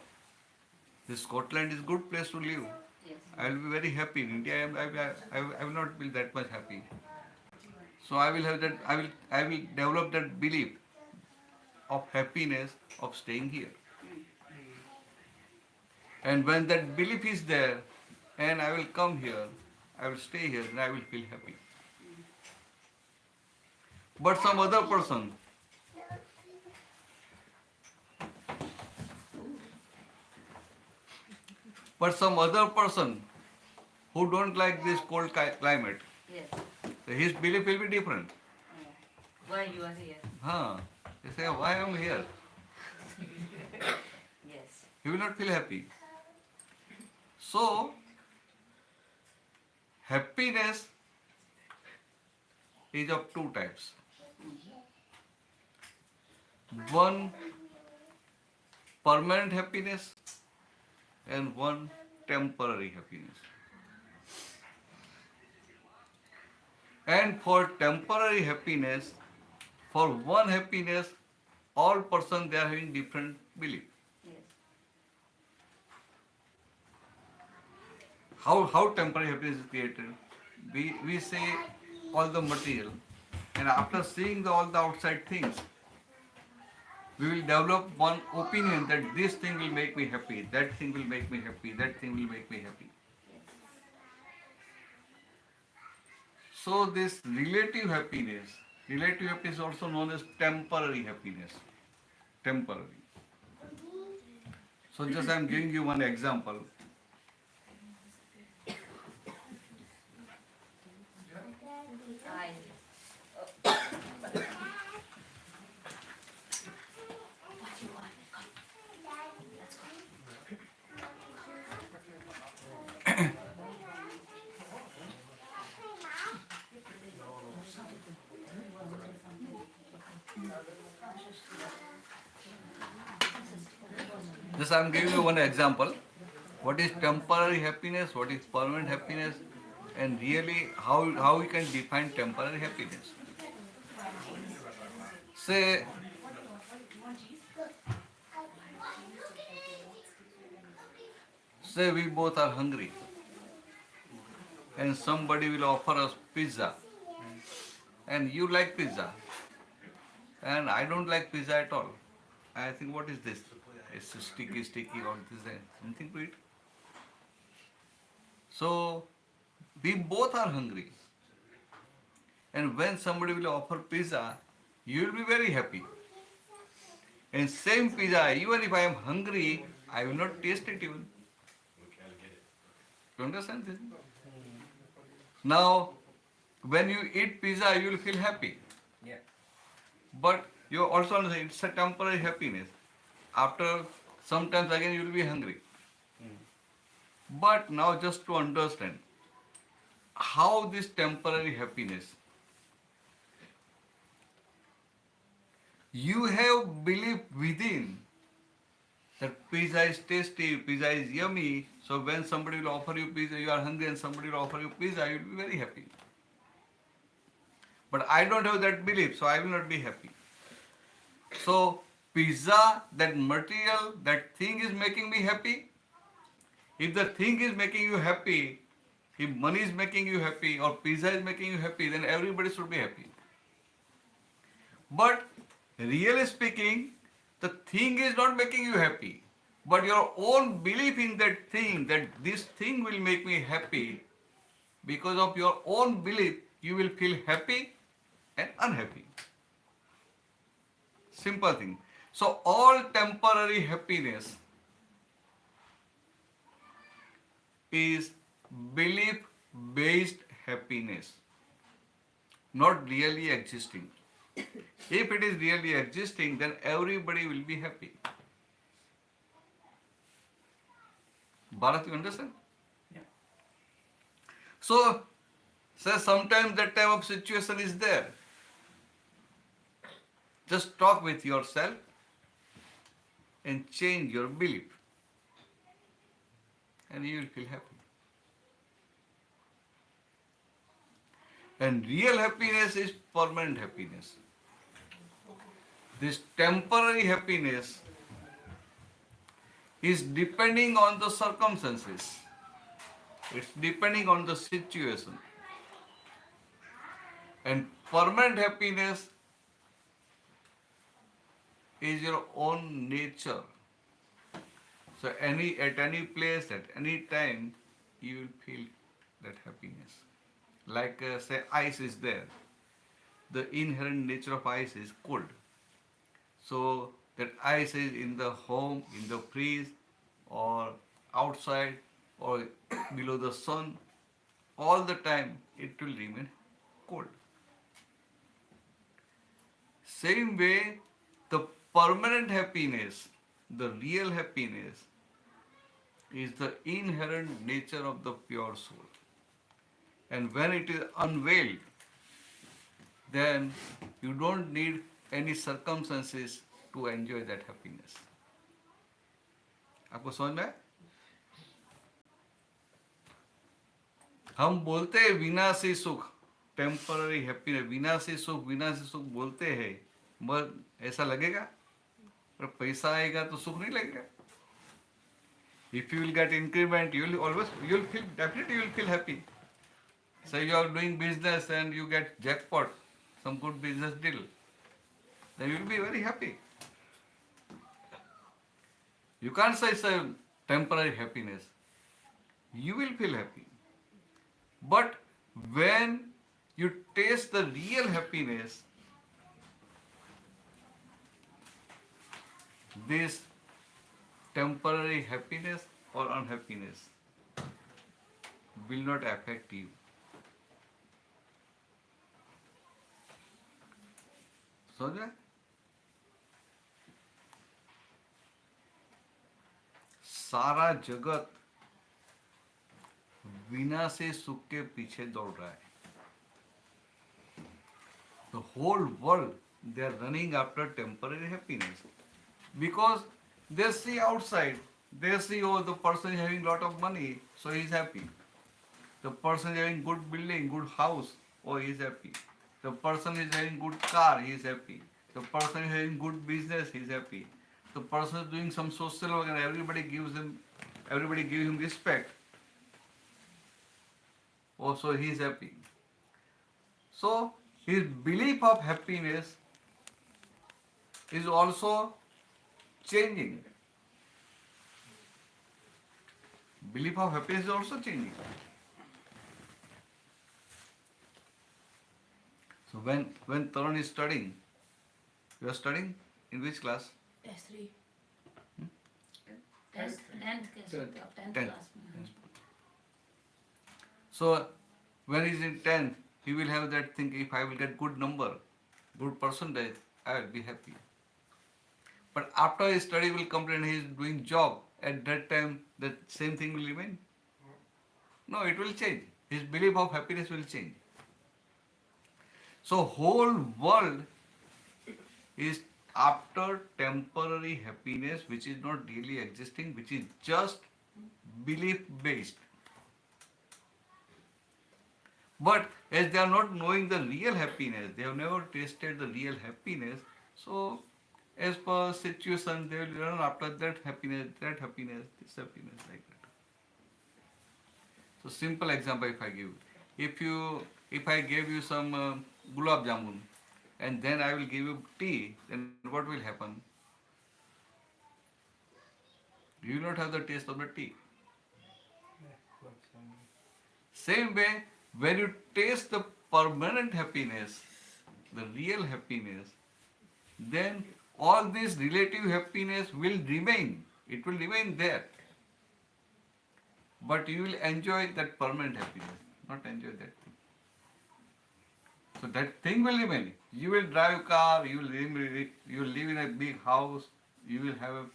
this Scotland is good place to live. Yes. I will be very happy. In India, I will not be that much happy. So I will have that. I will develop that belief of happiness of staying here. And when that belief is there, and I will come here, I will stay here, and I will feel happy. But some other person, who don't like this cold climate, Yes. his belief will be different. Why you are here? They say, why I am here? Yes. He will not feel happy. So, happiness is of two types. One permanent happiness and one temporary happiness. And for temporary happiness, for one happiness, all persons they are having different belief. Yes. How temporary happiness is created? We say all the material, and after seeing all the outside things, we will develop one opinion that this thing will make me happy, that thing will make me happy, that thing will make me happy. So this relative happiness is also known as temporary happiness. Temporary. So just I am giving you one example. I. Just I am giving you one example. What is temporary happiness? What is permanent happiness? And really how we can define temporary happiness. Say we both are hungry and somebody will offer us pizza and you like pizza and I don't like pizza at all. I think, what is this? It's sticky or this something to eat. So we both are hungry. And when somebody will offer pizza, you will be very happy. And same pizza, even if I am hungry, I will not taste it even. You understand this? Now, when you eat pizza, you will feel happy. Yeah. But you also understand it's a temporary happiness. After sometimes again you will be hungry. But now just to understand how this temporary happiness, you have belief within that pizza is tasty, pizza is yummy, so when somebody will offer you pizza, you are hungry and somebody will offer you pizza, you will be very happy. But I don't have that belief, so I will not be happy. So pizza, that material, that thing is making me happy. If the thing is making you happy, if money is making you happy or pizza is making you happy, then everybody should be happy. But really speaking, The thing is not making you happy, but your own belief in that thing, that this thing will make me happy, because of your own belief, you will feel happy and unhappy. Simple thing. So all temporary happiness is belief-based happiness, not really existing. If it is really existing, then everybody will be happy. Bharat, you understand? Yeah. So, sometimes that type of situation is there. Just talk with yourself and change your belief, and you will feel happy. And real happiness is permanent happiness. This temporary happiness is depending on the circumstances. It's depending on the situation. And permanent happiness is your own nature. So at any place, at any time, you will feel that happiness. Like say ice is there. The inherent nature of ice is cold. So that ice is in the home, in the freeze, or outside, or below the sun, all the time it will remain cold. Same way, the permanent happiness, the real happiness, is the inherent nature of the pure soul. And when it is unveiled, then you don't need any circumstances to enjoy that happiness. आपको समझ में आया? हम बोलते हैं विनाशी सुख, temporary happiness, विनाशी सुख बोलते हैं, मगर ऐसा लगेगा? पर पैसा आएगा तो सुख नहीं लगेगा. If you will get increment, definitely you will feel happy. Say you are doing business and you get jackpot, some good business deal, then you will be very happy. You can't say it's a temporary happiness. You will feel happy. But when you taste the real happiness, this temporary happiness or unhappiness will not affect you. समझ में? सारा जगत विनाशी सुख के पीछे दौड़ रहा है. The whole world, they are running after temporary happiness, because they see outside, they see, oh, the person is having lot of money, so he is happy. The person is having good building, good house, oh, he is happy. The person is having good car, he is happy. The person is having good business, he is happy. The person is doing some social work and everybody gives him respect. Also he is happy. So his belief of happiness is also changing. Belief of happiness is also changing. So when Tarun is studying, you are studying in which class? S3. Hmm? 10th 10th. class. So when he is in 10th, he will have that thing, if I will get good number, good percentage, I will be happy. But after his study will complete and he is doing job, at that time the same thing will remain? No, it will change. His belief of happiness will change. So whole world is after temporary happiness which is not really existing, which is just belief based. But as they are not knowing the real happiness, they have never tasted the real happiness, so as per situation they will run after that happiness, this happiness, like that. So simple example if I give, if I gave you some gulab jamun and then I will give you tea, then what will happen? You will not have the taste of the tea. That's, Same way, when you taste the permanent happiness, the real happiness, then all this relative happiness will remain. It will remain there. But you will enjoy that permanent happiness, not enjoy that thing. So that thing will remain. You will drive a car, you will live in a big house, you will have a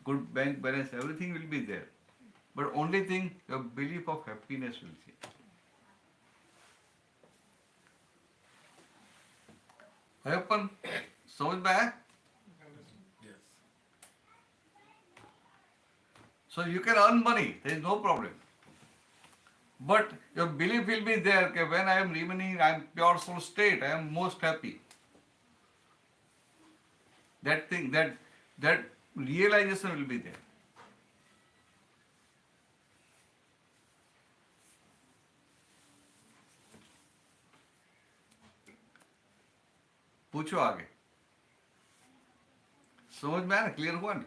good bank balance, everything will be there. But only thing, your belief of happiness will change. अपन समझ में आया? Yes. So you can earn money, there is no problem. But your belief will be there that when I am remaining, I am pure soul state, I am most happy. That thing, that realization will be there. पूछो आगे. समझ में आया? Clear हुआ नहीं?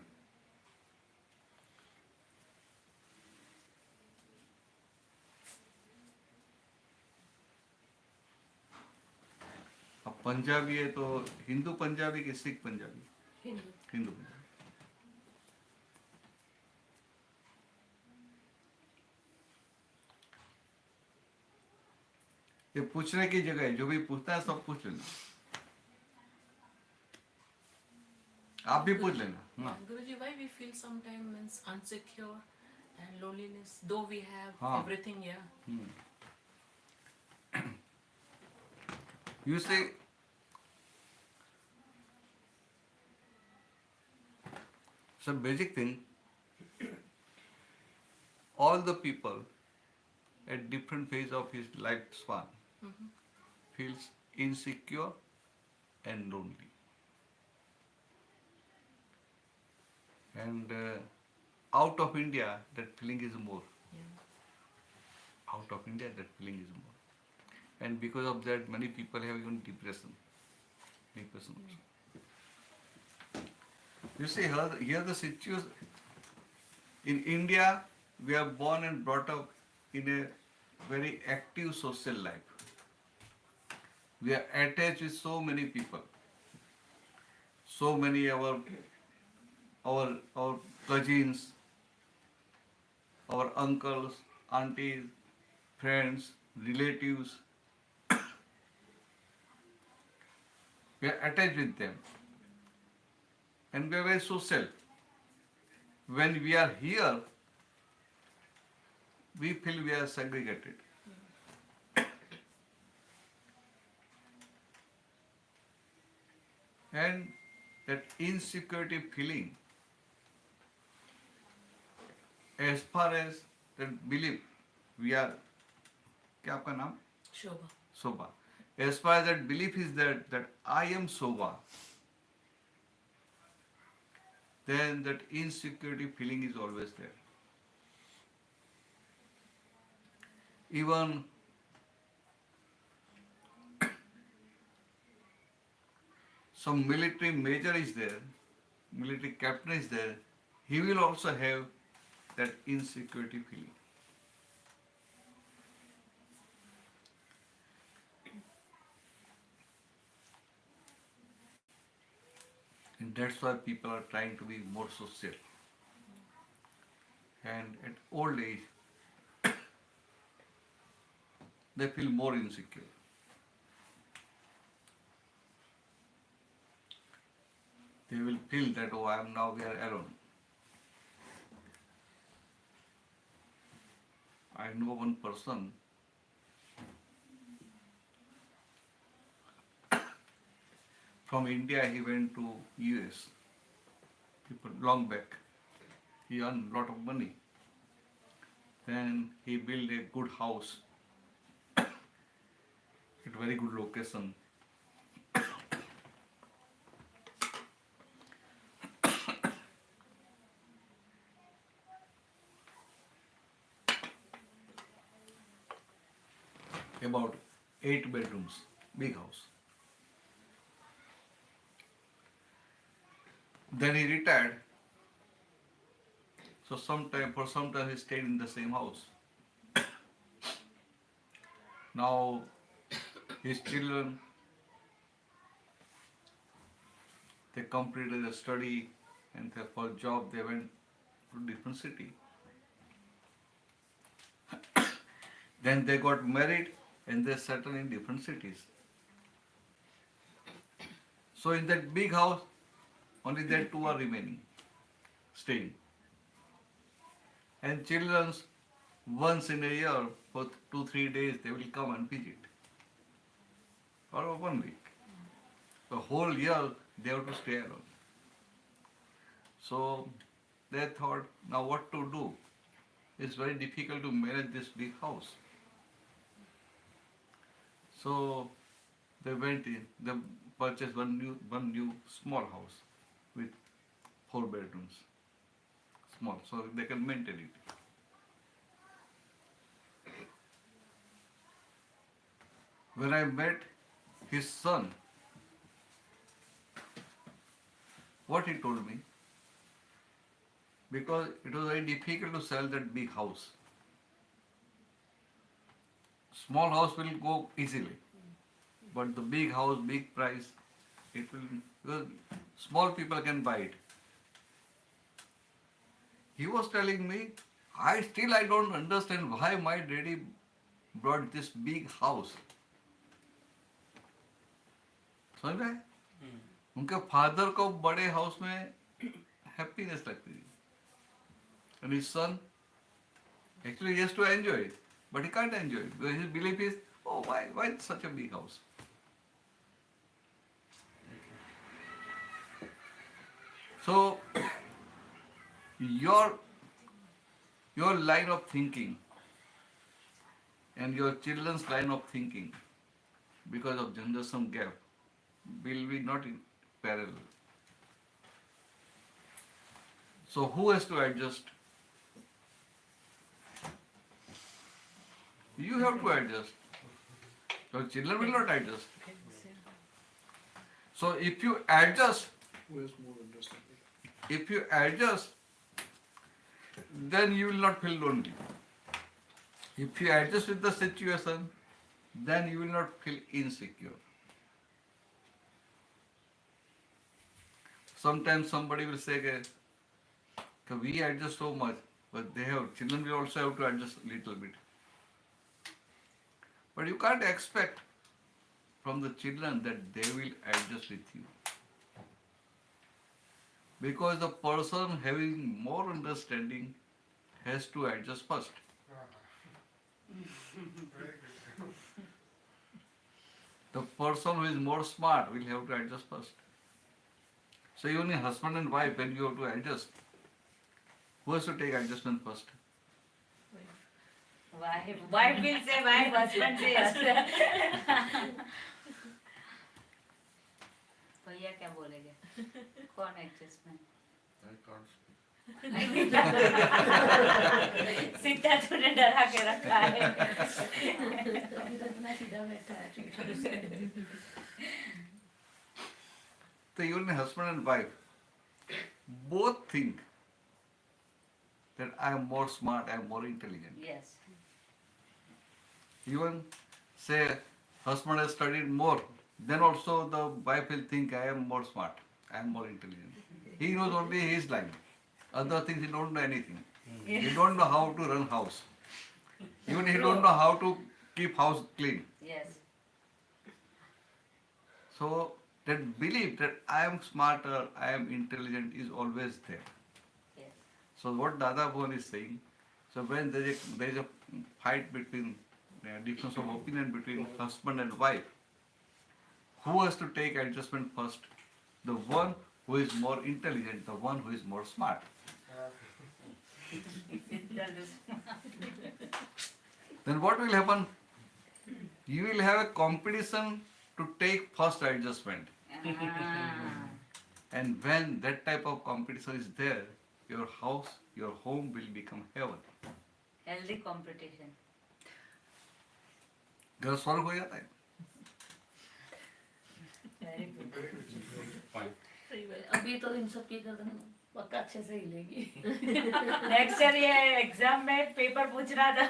अब पंजाबी है तो हिंदू पंजाबी कि सिख पंजाबी? हिंदू पंजाबी. ये पूछने की जगह है, जो भी पूछता है सब पूछ लेना. आप भी पूछ लेना. हाँ. Guruji, why we feel sometimes insecure and loneliness, though we have हाँ. everything, yeah. You say, some basic thing, all the people at different phase of his lifespan feels insecure and lonely. And out of India, that feeling is more. Out of India, that feeling is more. And because of that, many people have even depression. Depression also. You see, here the situation, in India, we are born and brought up in a very active social life. We are attached with so many people. So many our cousins, our uncles, aunties, friends, relatives. We are attached with them. And we are very social. When we are here, we feel we are segregated. And that insecurity feeling, as far as that belief, we are, क्या आपका नाम? Shobha. Soba. As far as that belief is that I am Soba, then that insecurity feeling is always there. Even some military major is there, military captain is there, he will also have that insecurity feeling. And that's why people are trying to be more social. And at old age, they feel more insecure. They will feel that, oh, we are alone. I know one person from India, he went to US long back. He earned a lot of money. Then he built a good house at very good location. About 8 bedrooms, big house. Then he retired So for some time he stayed in the same house. Now his children, they completed their study and for job they went to different city. Then they got married and they settled in different cities. So in that big house, only they two are remaining, staying. And children, once in a year, for 2-3 days, they will come and visit. For 1 week. The whole year, they have to stay alone. So they thought, now what to do? It's very difficult to manage this big house. So they went in, they purchased one new small house with 4 bedrooms. Small, so they can maintain it. When I met his son, what he told me, because it was very difficult to sell that big house. Small house will go easily, but the big house, big price, it will, because small people can buy it. He was telling me, I don't understand why my daddy brought this big house. समझ रहे? उनके father को बड़े house में happiness लगती थी. And his son, actually he has to enjoy it, but he can't enjoy it because his belief is, oh, why such a big house? So your line of thinking and your children's line of thinking, because of generation gap, will be not in parallel. So who has to adjust? You have to adjust. Your children will not adjust. So if you adjust, then you will not feel lonely. If you adjust with the situation, then you will not feel insecure. Sometimes somebody will say, we adjust so much, but children will also have to adjust a little bit. But you can't expect from the children that they will adjust with you. Because the person having more understanding has to adjust first. The person who is more smart will have to adjust first. So even a husband and wife, when you have to adjust, who has to take adjustment first? Wife will say wife, husband says. भैया क्या बोलेंगे? कौन adjustment? I can't speak. सीधा तूने डरा के रखा है. So even a husband and wife both think that I am more smart, I am more intelligent. Yes. Even say husband has studied more, then also the wife will think I am more smart, I am more intelligent. He knows only his line. Other things he don't know anything. He don't know how to run house. Even he don't know how to keep house clean. Yes. So that belief that I am smarter, I am intelligent is always there. Yes. So what Dada Bhagwan is saying, so when there is a fight between, difference of opinion between husband and wife, who has to take adjustment first? The one who is more intelligent, the one who is more smart. Then what will happen? You will have a competition to take first adjustment. And when that type of competition is there, your house, your home will become heaven. Healthy competition. घर स्वर्ग हो जाता है. Very good. अभी तो इन सब की गर्दन पक्का अच्छे से हिलेगी नेक्स्ट ईयर ये एग्जाम में पेपर पूछ रहा था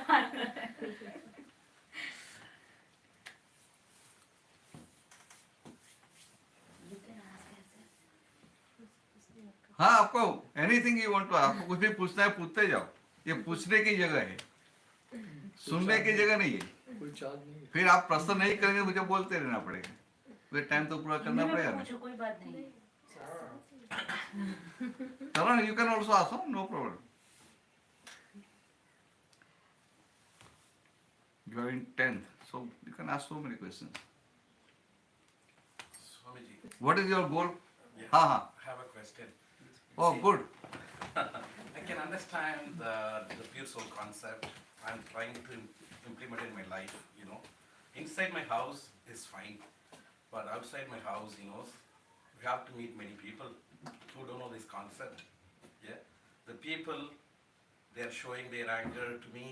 हाँ, आपको एनीथिंग यू वांट टू, आपको कुछ भी पूछना है पूछते जाओ। ये पूछने की जगह है, सुनने की जगह नहीं है। कोई चार्ज नहीं फिर आप प्रश्न नहीं करेंगे, मुझे बोलते रहना पड़ेगा, फिर टाइम तो पूरा करना हिंदी में पड़ेगा ना। पूछो, कोई बात नहीं चलो, you can also ask, no problem. You are in 10th, so you can ask so many questions. Swamiji, What is your goal? yeah, हाँ, I have a question. oh See, good. I can understand the pure soul concept. I'm trying to implement it in my life, you know. Inside my house is fine, but outside my house, you know, we have to meet many people who don't know this concept. Yeah, the people, they are showing their anger to me.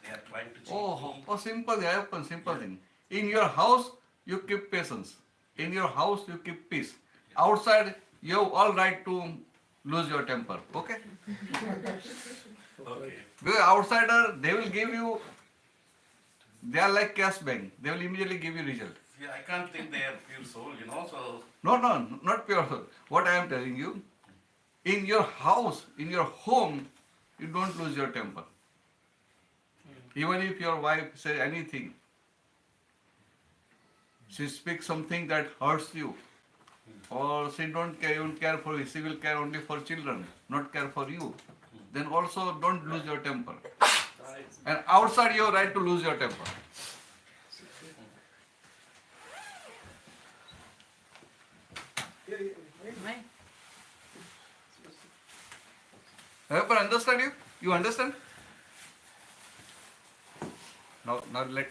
They are trying to cheat me. Simple, simple thing. In your house, you keep patience. In your house, you keep peace. Outside, you have all right to lose your temper. Okay? Okay. Because outsider, they will give you, they are like cash bank. They will immediately give you result. Yeah, I can't think they are pure soul, you know. So No, not pure soul. What I am telling you, in your house, in your home, you don't lose your temper. Even if your wife says anything, she speaks something that hurts you, or she don't care for you, she will care only for children, not care for you, then also don't lose your temper. And outside you have right to lose your temper. नहीं Have I understand you? You understand? Now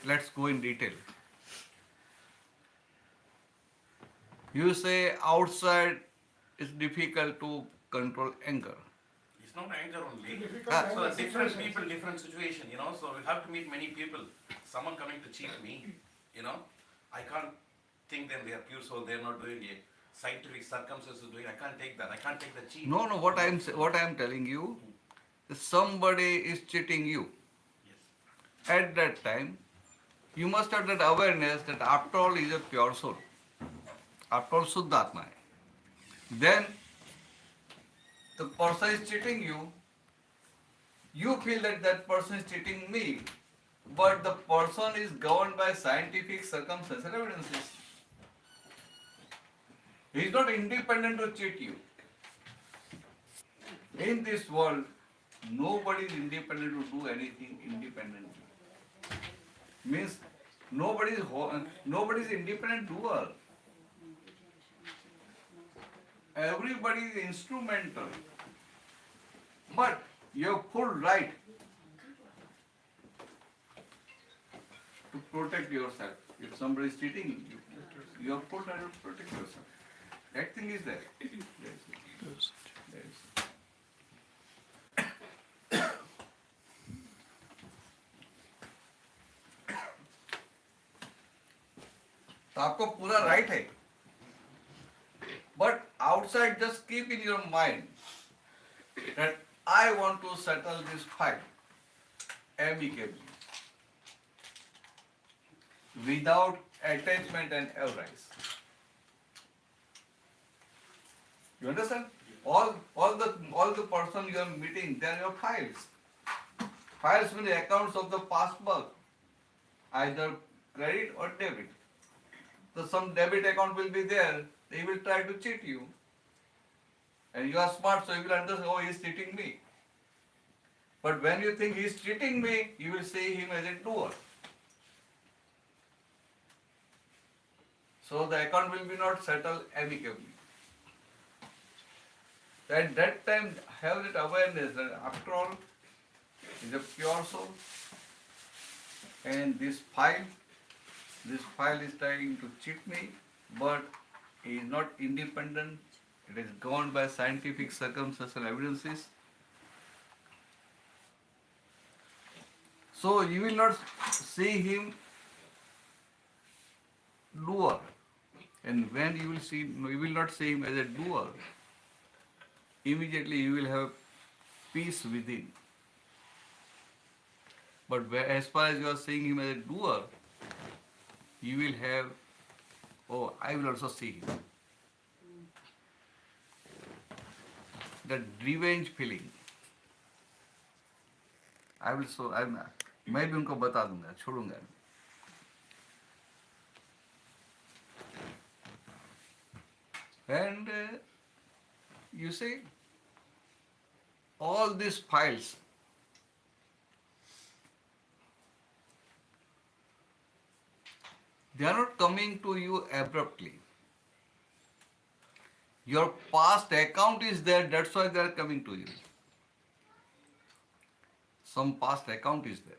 let's go in detail. You say outside is difficult to control anger. it's not anger only. Difficult So anger different situation. people, different situation, you know. So we have to meet many people. Someone coming to cheat me, you know. I can't think them they are pure soul. They are not doing it. Scientific circumstances doing. I can't take that. I can't take the cheat. No, what I am telling you, somebody is cheating you. Yes. At that time, you must have that awareness that after all is a pure soul. After all, Suddhatma. Then the person is cheating you. You feel that that person is cheating me, but the person is governed by scientific circumstantial evidences. He is not independent to cheat you. In this world, nobody is independent to do anything independently. Means nobody is independent doer. Everybody is instrumental. But you have full right to protect yourself. If somebody is cheating you, you have full right to protect yourself. That thing is there. There is. तो आपको पूरा right है, but outside just keep in your mind that I want to settle this fight amicably without attachment and avarice. You understand? All the person you are meeting, they are your files. Files mean the accounts of the past birth, either credit or debit. So some debit account will be there, they will try to cheat you. And you are smart, so you will understand, oh, he is cheating me. But when you think he is cheating me, you will see him as a doer. So the account will be not settled amicably. At that time, have that awareness that after all, he is a pure soul. And this file is trying to cheat me, but he is not independent. It is governed by scientific circumstantial evidences. So you will not see him doer. And when you will not see him as a doer, immediately you will have peace within. But as far as you are seeing him as a doer, you will have, oh, I will also see him. That revenge feeling. मैं भी उनको बता दूंगा, छोड़ूंगा. And you see, all these files, they are not coming to you abruptly. Your past account is there, that's why they are coming to you. Some past account is there.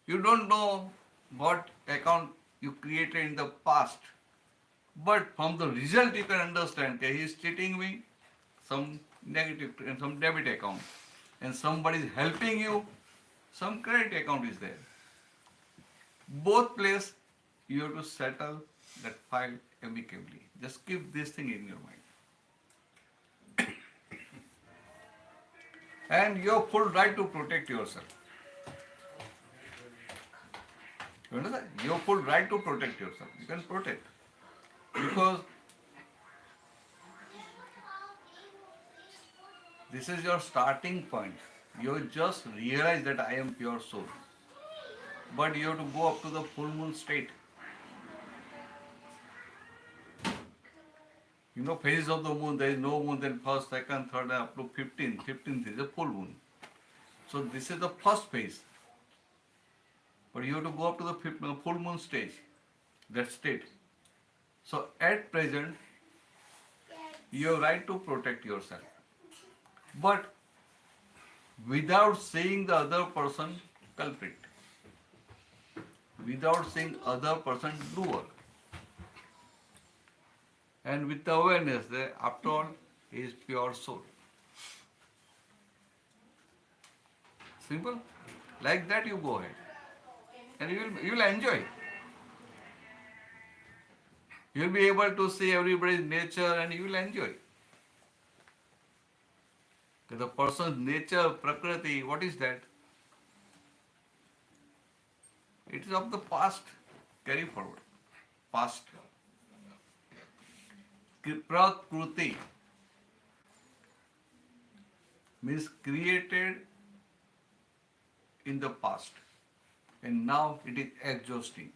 You don't know what account you created in the past, but from the result you can understand that he is cheating me, some negative and some debit account, and somebody is helping you, some credit account is there. Both place you have to settle that file amicably. Just keep this thing in your mind. And you have full right to protect yourself. You understand? You have full right to protect yourself. You can protect. Because this is your starting point. You just realize that I am pure soul. But you have to go up to the full moon state. You know, phases of the moon, there is no moon, then first, second, third, up to 15th. 15th is a full moon. So this is the first phase. But you have to go up to the full moon stage, that state. So at present, you have right to protect yourself. But without seeing the other person culprit. Without seeing other person doer. And with the awareness that after all, he is pure soul. Simple. Like that you go ahead. And you will enjoy. You will be able to see everybody's nature and you will enjoy. The person's nature, prakriti, what is that? It is of the past. Carry forward. Past. Prakriti means created in the past. And now it is exhausting.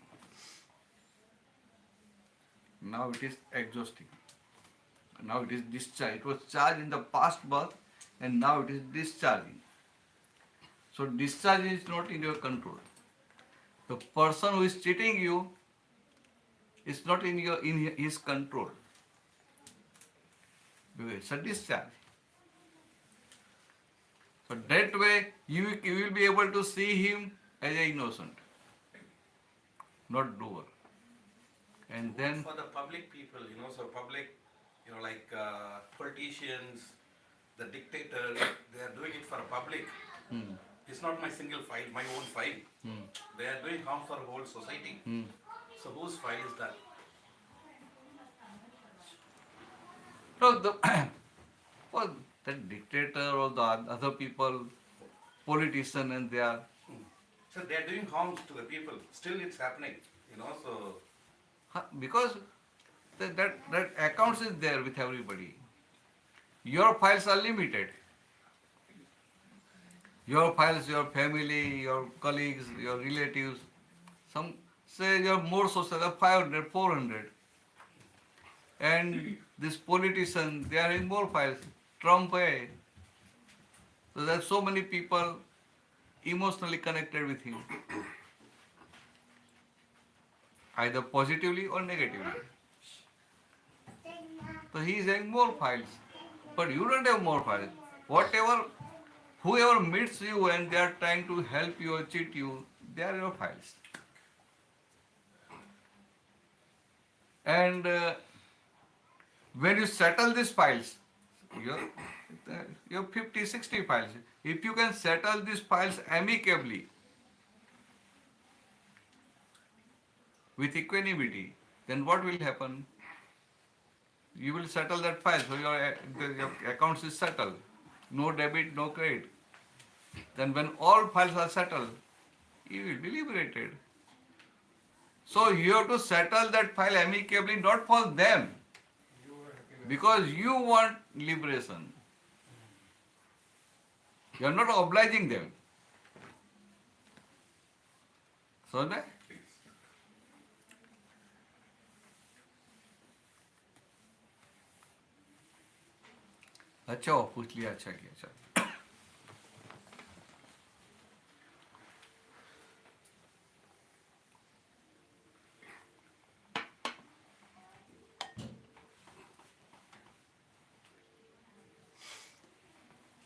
Now it is exhausting. Now it is discharged. It was charged in the past birth and now it is discharging. So discharge is not in your control. The person who is cheating you is not in his control. It's a discharge. So that way you will be able to see him as an innocent, not doer. And then for the public people, so public, like politicians, the dictators, they are doing it for the public. It's not my single file, my own file. They are doing harm for whole society. So whose file is that? no, the dictator or the other people, politician, and they are. So they are doing harm to the people. Still it's happening, so. Because that accounts is there with everybody. Your files are limited. Your files, your family, your colleagues, your relatives, some say you are more social, 500, 400. And this politician, they are in more files. Trump, so there are so many people emotionally connected with him. Either positively or negatively. So he is having more files. But you don't have more files. Whoever meets you and they are trying to help you or cheat you, they are your files. And when you settle these files, you have 50, 60 files. If you can settle these files amicably, with equanimity, then what will happen? you will settle that file. So your accounts is settled. No debit, no credit. Then when all files are settled, you will be liberated. So you have to settle that file amicably, not for them, because you want liberation. You are not obliging them. So that अच्छा पूछ लिया, अच्छा किया, अच्छा.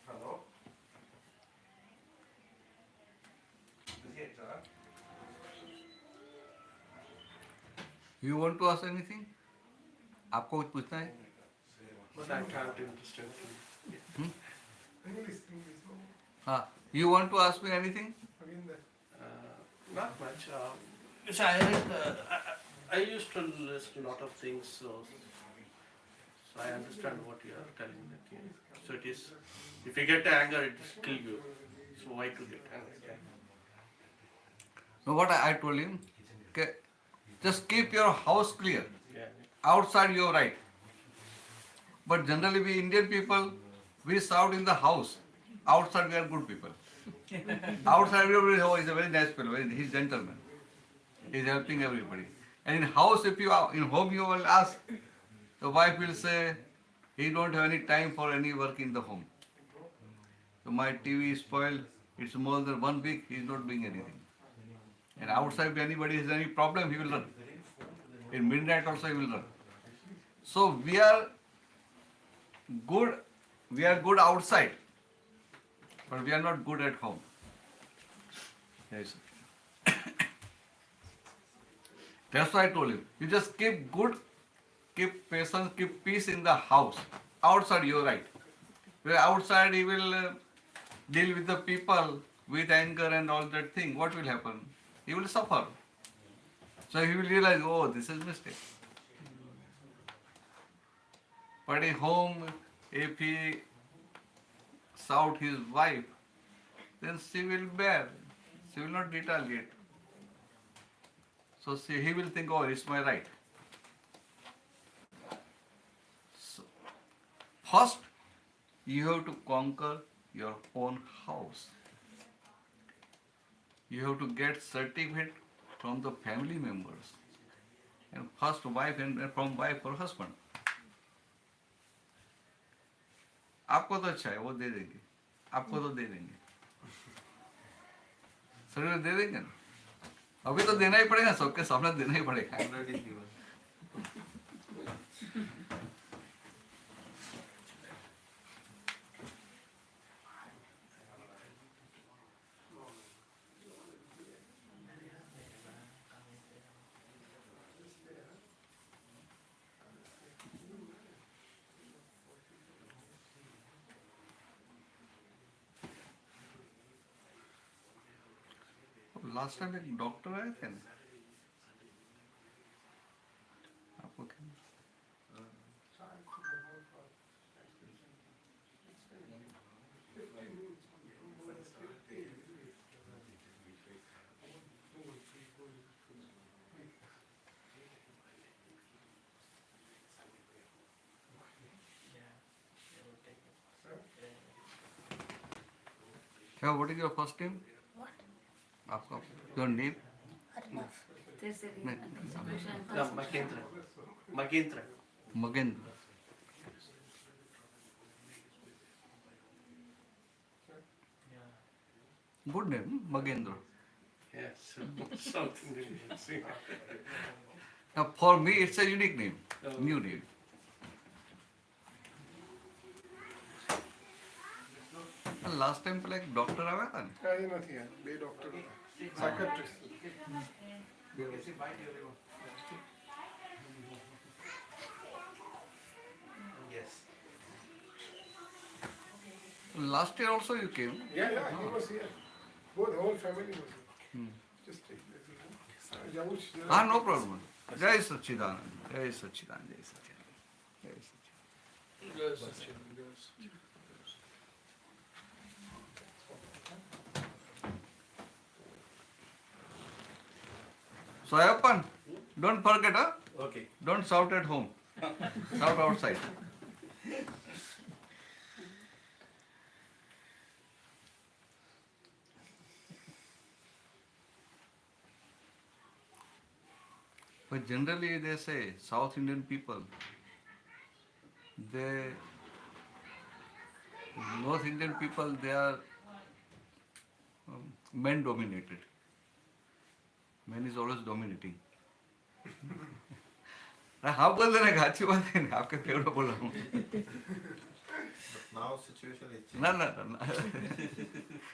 Hello? Is it, sir? You want to ask anything? आपको कुछ पूछना है? But I can't understand. English, no. हाँ. You want to ask me anything? Again that. Not much. Yes, I used to listen a lot of things, so I understand what you are telling. So it is, if you get anger, it will kill you. So why to get angry? No, what I told him, okay, just keep your house clear. Yeah. Outside you are right. But generally we Indian people, we shout in the house. Outside we are good people. Outside everybody, oh, he's a very nice fellow, he's gentleman. He's helping everybody. And in house, if you are in home, you will ask, the wife will say, he don't have any time for any work in the home. So my TV is spoiled, it's more than 1 week, he's not doing anything. And outside, if anybody has any problem, he will run. In midnight also, he will run. So we are good outside, but we are not good at home. Yes. That's why I told him. You just keep patience, keep peace in the house. Outside, you're right. Where outside, he will deal with the people with anger and all that thing. What will happen? He will suffer. So he will realize, oh, this is mistake. But at home, if he shout his wife, then she will bear. She will not retaliate. So he will think, oh, it's my right. So, first, you have to conquer your own house. You have to get certificate from the family members. And first wife and from wife or husband. आपको तो अच्छा है, वो दे देंगे. आपको तो दे देंगे. शरीर दे देंगे ना. अभी तो देना ही पड़ेगा, सबके सामने देना ही पड़ेगा. लास्ट टाइम एक डॉक्टर आए थे ना, आपको क्या? क्या? What is your first name? आपका your name? Yeah, Magendra. Magendra. Good name, Magendra. Yes, something really. Now for me it's a unique name, new name. Last time पहले एक डॉक्टर आया था ना. ये नहीं है, बे doctor, psychiatrist. Yes. Last year also you came. Yeah, he was here. Both whole family was here. Just take this. हाँ, no problem. जय सच्चिदानंद, जय सच्चिदानंद, जय सच्चिदानंद. Yes, yes. So Ayappan, don't forget, huh? Okay. Don't shout at home. Shout outside. But generally they say South Indian people, they North Indian people, they are men dominated. Man is always dominating. हाँ बोल देना अच्छी बात है ना आपके favourite बोल रहा हूँ But now situation is changing. No.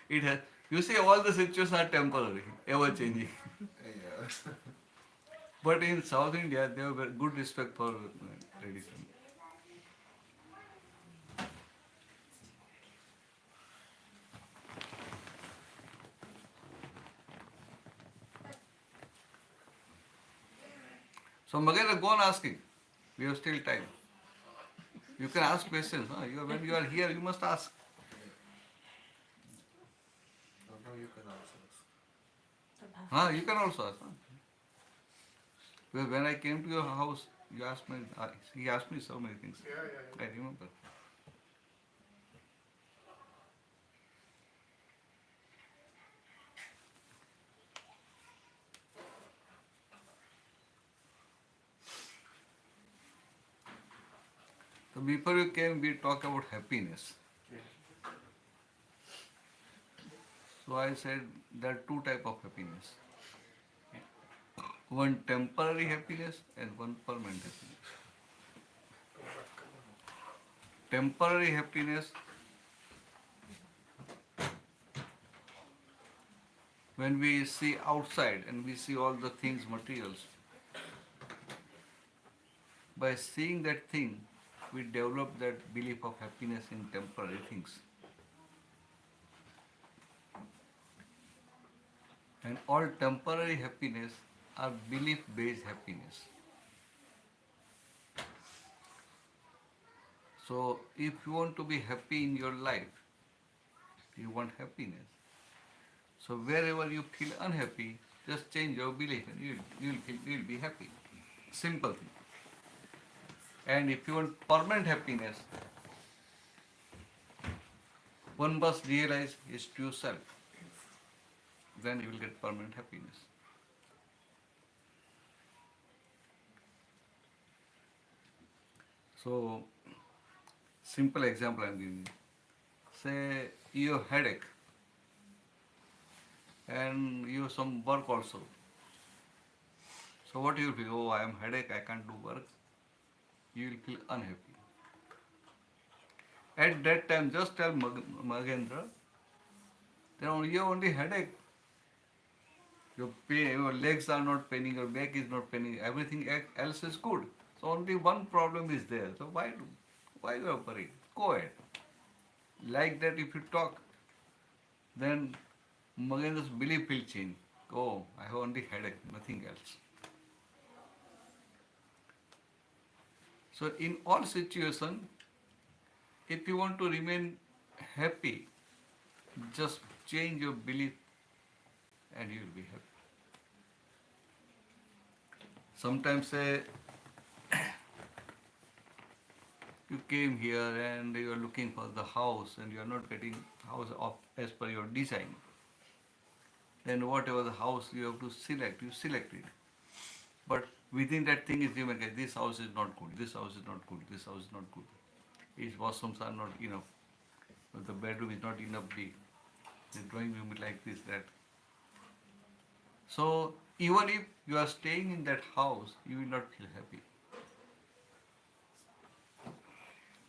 It has. You see, all the situations are temporary, ever changing. Yeah. But in South India, they have very good respect for tradition. So Magenda, go on asking. We have still time. You can ask questions. Huh? When you are here, you must ask. So now you can answer us. Huh? You can also ask. Huh? Because when I came to your house, you asked me. He asked me so many things. Yeah. I remember. So before you came, we talked about happiness. So I said there are two types of happiness. One temporary happiness and one permanent happiness. Temporary happiness, when we see outside and we see all the things, materials, by seeing that thing, we develop that belief of happiness in temporary things. And all temporary happiness are belief-based happiness. So if you want to be happy in your life, you want happiness. So wherever you feel unhappy, just change your belief and you'll be happy. Simple thing. And if you want permanent happiness, one must realize it's true self. Then you will get permanent happiness. So, simple example I'm giving you. Say you have headache and you have some work also. So what you will feel? Oh, I am headache, I can't do work. You will feel unhappy. At that time, just tell Mahendra, you have only headache. Your legs are not paining, your back is not paining, everything else is good. So only one problem is there. So why you are worried? Go ahead. Like that, if you talk, then Magendra's belief will change. Oh, I have only headache, nothing else. So in all situations, if you want to remain happy, just change your belief and you will be happy. Sometimes say you came here and you are looking for the house and you are not getting house as per your design. Then whatever the house you have to select, you select it. But within that thing is given, okay, this house is not good, this house is not good, this house is not good. Its washrooms are not enough. The bedroom is not enough big. The drawing room is like this, that. So even if you are staying in that house, you will not feel happy.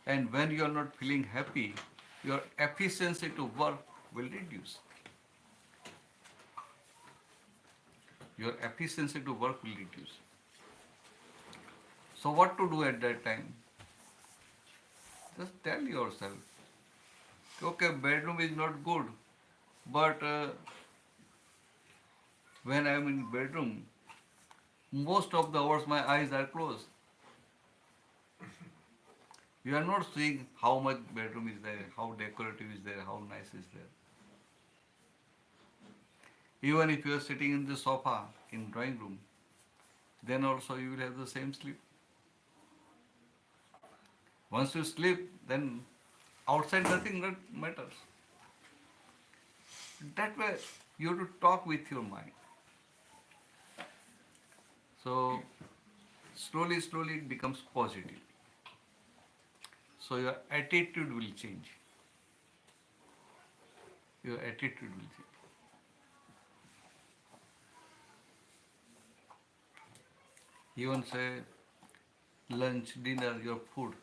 And when you are not feeling happy, your efficiency to work will reduce. Your efficiency to work will reduce. So what to do at that time? Just tell yourself, okay, bedroom is not good, but when I am in bedroom, most of the hours my eyes are closed. You are not seeing how much bedroom is there, how decorative is there, how nice is there. Even if you are sitting in the sofa in drawing room, then also you will have the same sleep. Once you sleep, then outside nothing matters. That way you have to talk with your mind. So slowly, slowly it becomes positive. So your attitude will change. Your attitude will change. Even say lunch, dinner, your food.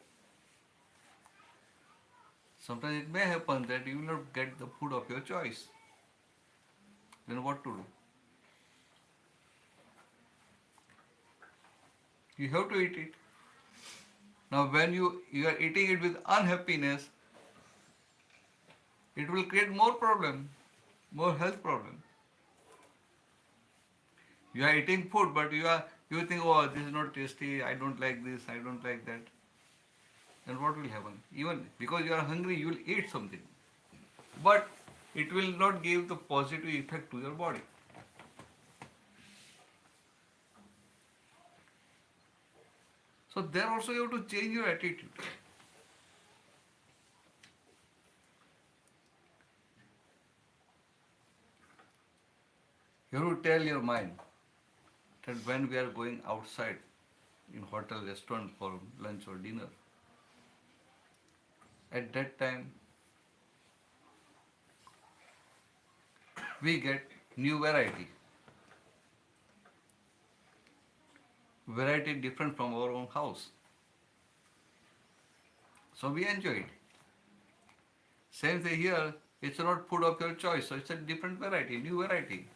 Sometimes it may happen that you will not get the food of your choice. Then what to do? You have to eat it. Now when you are eating it with unhappiness, it will create more problem, more health problem. You are eating food, but you think, oh, this is not tasty, I don't like this, I don't like that. Then what will happen? Even because you are hungry, you will eat something. But it will not give the positive effect to your body. So there also you have to change your attitude. You have to tell your mind that when we are going outside in hotel, restaurant for lunch or dinner, at that time we get new variety. Variety different from our own house. So we enjoy it. Same thing here, it's not food of your choice, so it's a different variety, new variety.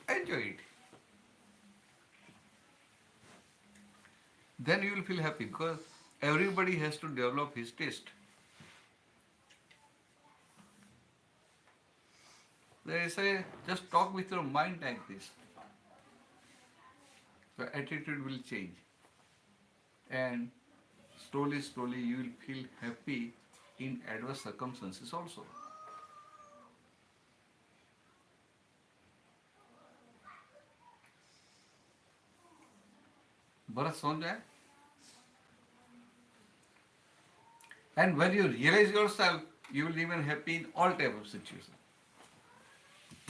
Enjoy it. Then you will feel happy because everybody has to develop his taste. They say, just talk with your mind like this. Your attitude will change. And slowly, slowly you will feel happy in adverse circumstances also. बरस समझ में आया? And when you realize yourself, you will remain happy in all type of situations.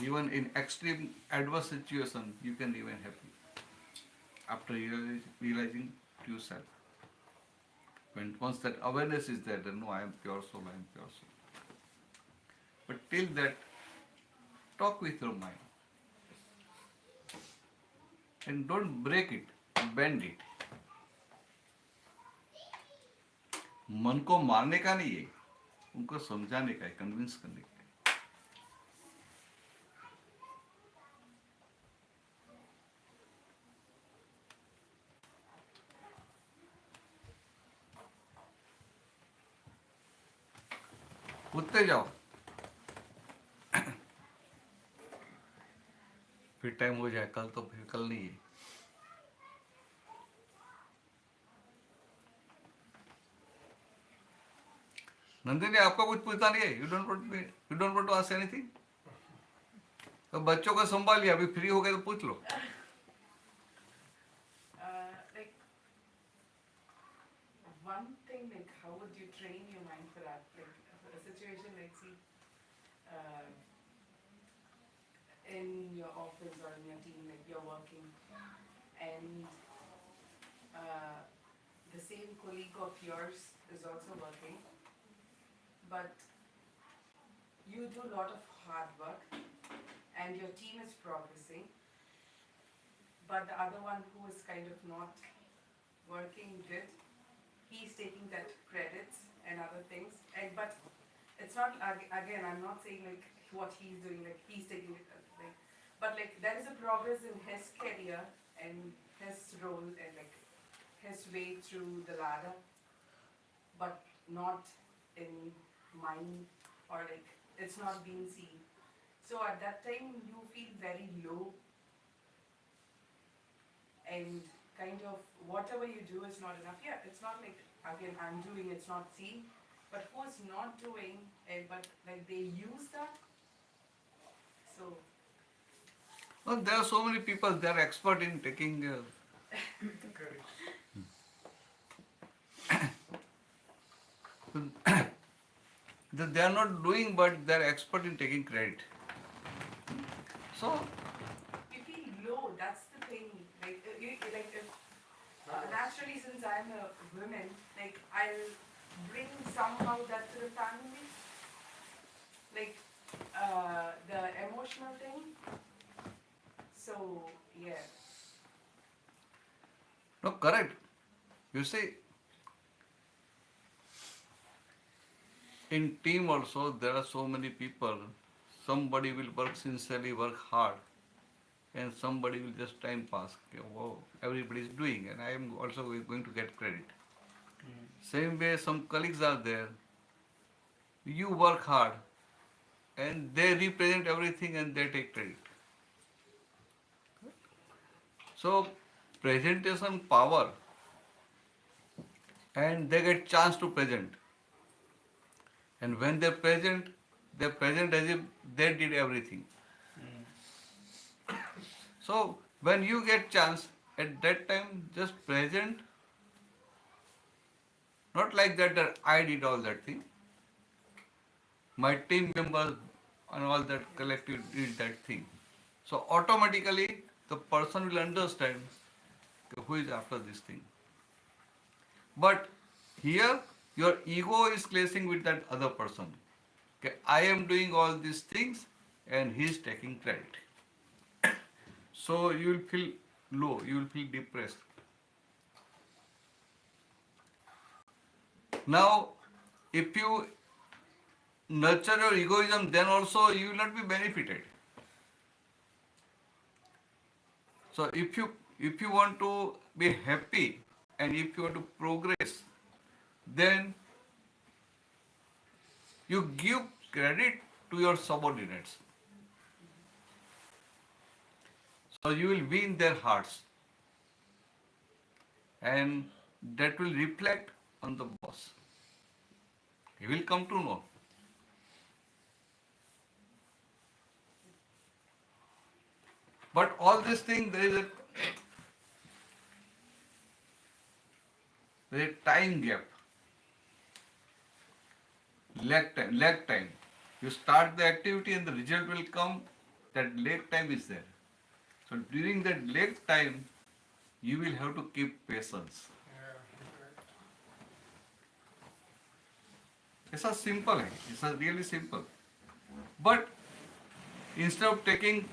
Even in extreme adverse situation, you can remain happy. After realizing to yourself. Once that awareness is there, then no, I am pure soul, I am pure soul. But till that, talk with your mind. And don't break it, bend it. मन को मारने का नहीं है, उनको समझाने का है, कन्विंस करने का है. उठते जाओ. फिर टाइम हो जाए, कल तो फिर कल नहीं है. नंदिनी आपका कुछ पूछता नहीं है? You don't want to ask anything? तो बच्चों को संभालिए, अभी फ्री हो गए तो पूछ लो. Like one thing, like how would you train your mind for that? Like a situation like see, in your office or in your team, like you're working, and the same colleague of yours is also working, but you do a lot of hard work and your team is progressing, but the other one who is kind of not working good, he's taking that credits and other things, but it's not, again, I'm not saying like what he's doing, like he's taking it, like, but like there is a progress in his career and his role and like his way through the ladder, but not in mine, or like it's not being seen. So at that time you feel very low and kind of whatever you do is not enough. Yeah, it's not like again, I'm doing, it's not see, but who's not doing it, but like they use that. So, Well, there are so many people, they are expert in taking they are not doing, but they are expert in taking credit. So, you feel low, that's the thing. Like, like if, naturally since I'm a woman, like I'll bring somehow that to the family. Like, the emotional thing. So, yeah. no, correct. You see, in team also, there are so many people. Somebody will work sincerely, work hard, and somebody will just time pass. Okay, wow, everybody is doing, and I am also going to get credit. Same way, some colleagues are there. You work hard, and they represent everything, and they take credit. So, presentation power, and they get chance to present. And when they present as if they did everything. So when you get chance, at that time just present, not like that I did all that thing. My team members and all that collective did that thing. So automatically the person will understand who is after this thing. But here your ego is clashing with that other person. Okay, I am doing all these things and he is taking credit. So you will feel low, you will feel depressed. Now, if you nurture your egoism, then also you will not be benefited. So if you want to be happy and if you want to progress, then you give credit to your subordinates. So you will win their hearts. And that will reflect on the boss. He will come to know. But all this thing, there is a time gap. Lag time. You start the activity and the result will come, that lag time is there. So during that lag time, you will have to keep patience. It's a simple, it's a really simple. But instead of taking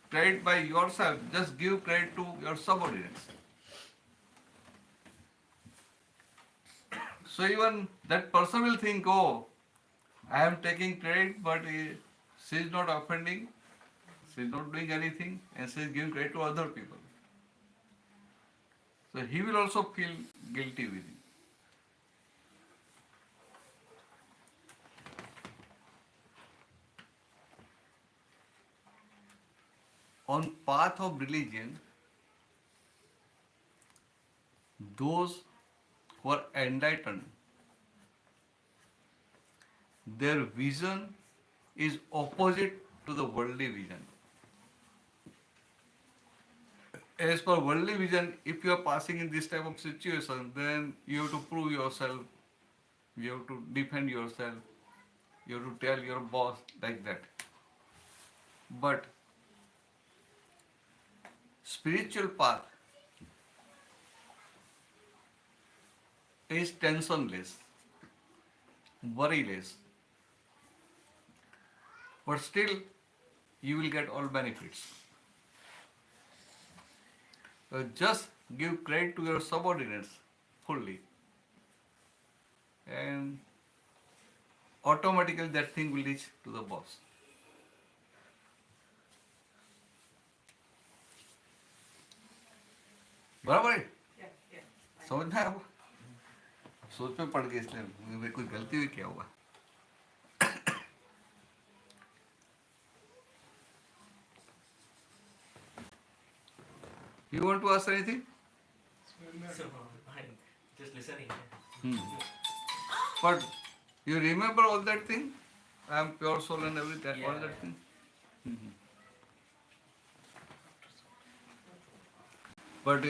credit by yourself, just give credit to your subordinates. So even that person will think, oh, I am taking credit, but she is not offending, she is not doing anything, and she is giving credit to other people. So he will also feel guilty with it. On path of religion, those who are enlightened, their vision is opposite to the worldly vision. As per worldly vision, if you are passing in this type of situation, then you have to prove yourself, you have to defend yourself, you have to tell your boss like that. But spiritual path is tensionless, worryless, but still you will get all benefits. Just give credit to your subordinates fully, and automatically that thing will reach to the boss. बराबर है? समझना है आपको? सोच में पड़ गए इसलिए मेरे कोई गलती हुई क्या हुआ? You want to ask anything? So I'm just listening. But you remember all that thing? I am pure soul and everything, all that thing? But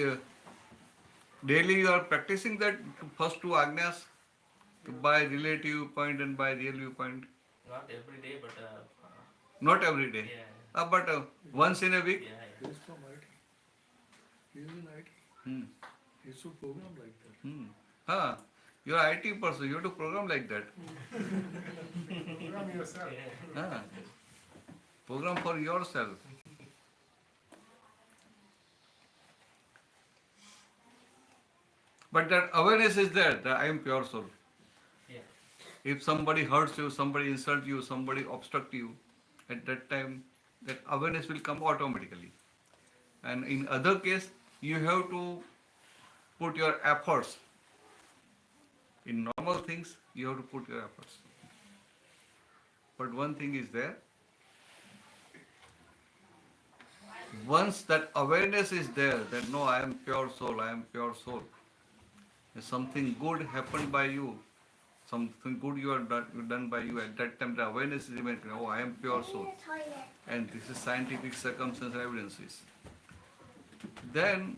daily you are practicing that first two agnyas by relative viewpoint and by real viewpoint. Not every day, but Not every day. yeah, But once in a week. yeah. He's from IT. He's in IT. Hmm. He should program like that. Huh. You are IT person. You have to program like that. Program yourself. Huh. Program for yourself. But that awareness is there that I am pure soul. Yeah. If somebody hurts you, somebody insults you, somebody obstructs you, at that time that awareness will come automatically. And in other case, you have to put your efforts. In normal things, you have to put your efforts. But one thing is there. Once that awareness is there, that no, I am pure soul, I am pure soul. If something good happened by you, something good you are done by you, at that time the awareness is remains, oh, I am pure soul. And this is scientific circumstances and evidences. Then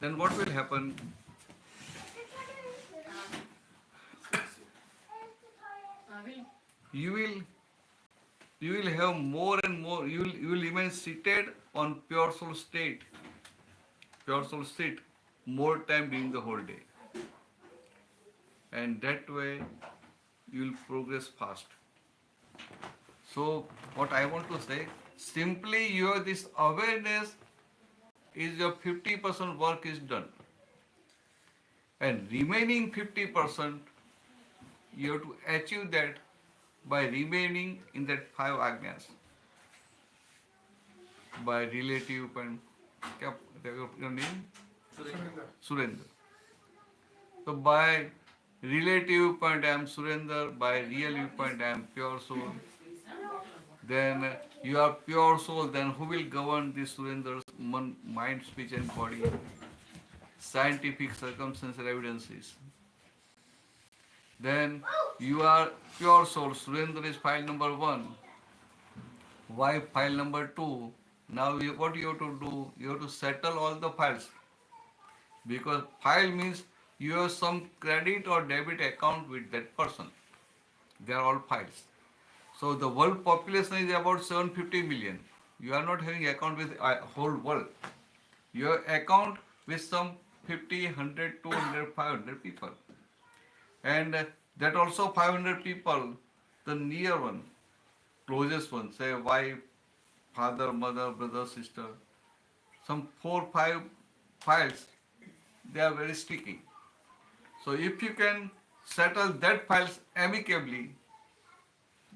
what will happen? You will have more and more, you will remain seated on pure soul state, more time during the whole day. And that way you will progress fast. So what I want to say, simply your this awareness is your 50% work is done. And remaining 50% you have to achieve that by remaining in that 5 agnyas. By relative and your name? Surendra. So by relative viewpoint I am Surendra, by real viewpoint I am pure soul. Then you are pure soul, then who will govern this Surendra's mind, speech and body? Scientific circumstances and evidences. Then you are pure soul, Surendra is file number 1. Why file number 2? Now what you have to do? You have to settle all the files. Because file means you have some credit or debit account with that person. They are all files. So the world population is about 750 million. You are not having account with whole world. You have account with some 50, 100, 200, 500 people. And that also 500 people, the near one, closest one, say wife, father, mother, brother, sister, some 4, 5 files, they are very sticky. So if you can settle that files amicably,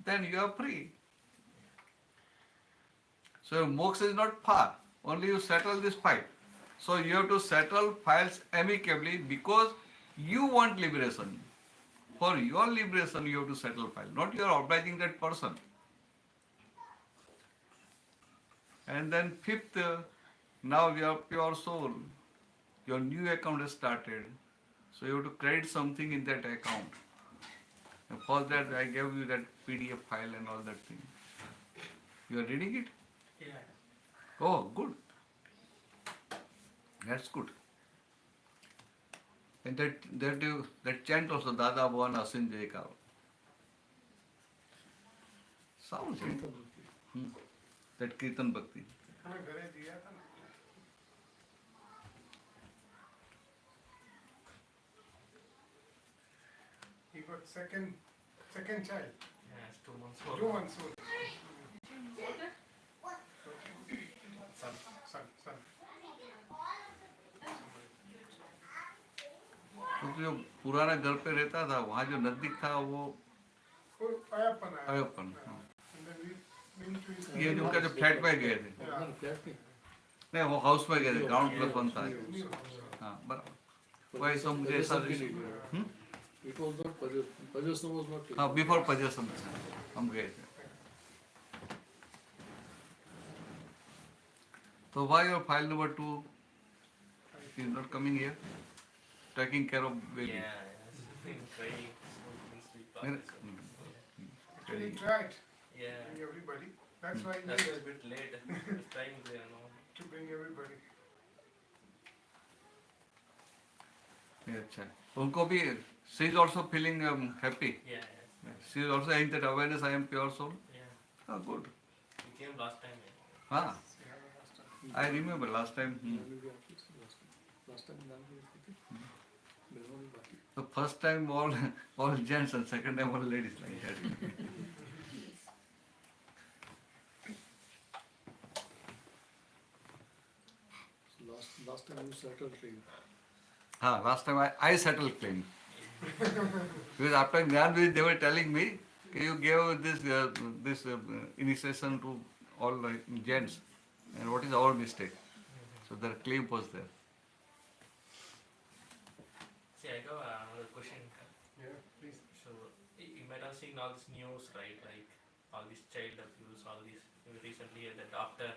then you are free. So moksha is not far, only you settle this file. So you have to settle files amicably because you want liberation. For your liberation you have to settle file, not you are obliging that person. And then 5th, now you are pure soul. Your new account has started. So you have to credit something in that account. And for that I gave you that PDF file and all that thing. You are reading it? Yeah. Oh, good. That's good. And that chant also, Dada Bhagwan JSS. Sounds it. That Kirtan Bhakti. हमें घरे दिया था ना. He got second child. Yeah, it's 2 months old. 2 months old. Son. तो जो पुराना घर पे रहता था वहाँ जो नजदीक था वो अयप्पन आया. अयप्पन, हाँ। And then we been to his. ये जो उनका जो फ्लैट में गए थे, Yeah. नहीं वो हाउस में गए थे, ग्राउंड प्लस 1 था। New house. हाँ बराबर। वही सब मुझे ऐसा It was not possession was not taken. हाँ बिफोर पजेशन हम गए थे। So why your file number 2 is not coming here? Taking care of baby. Yeah, crying. Very- Actually, tried Yeah. bring everybody. That's why That's we a bit late. This time they are not. to bring everybody. अच्छा उनको भी she is also feeling happy. Yeah, She is also having that awareness. I am pure soul. yeah. Ah, good. He came last time. Ah, I remember last time. Last time The first time all gents and second time all ladies like that. last time you settled thing. Last time I settled claim. Because after Jnana they were telling me, you gave this initiation to all gents, and what is our mistake? So their claim was there. See, I got another question. Yeah, please. So you might have seen all this news, right? Like all this child abuse, all this. Recently, the doctor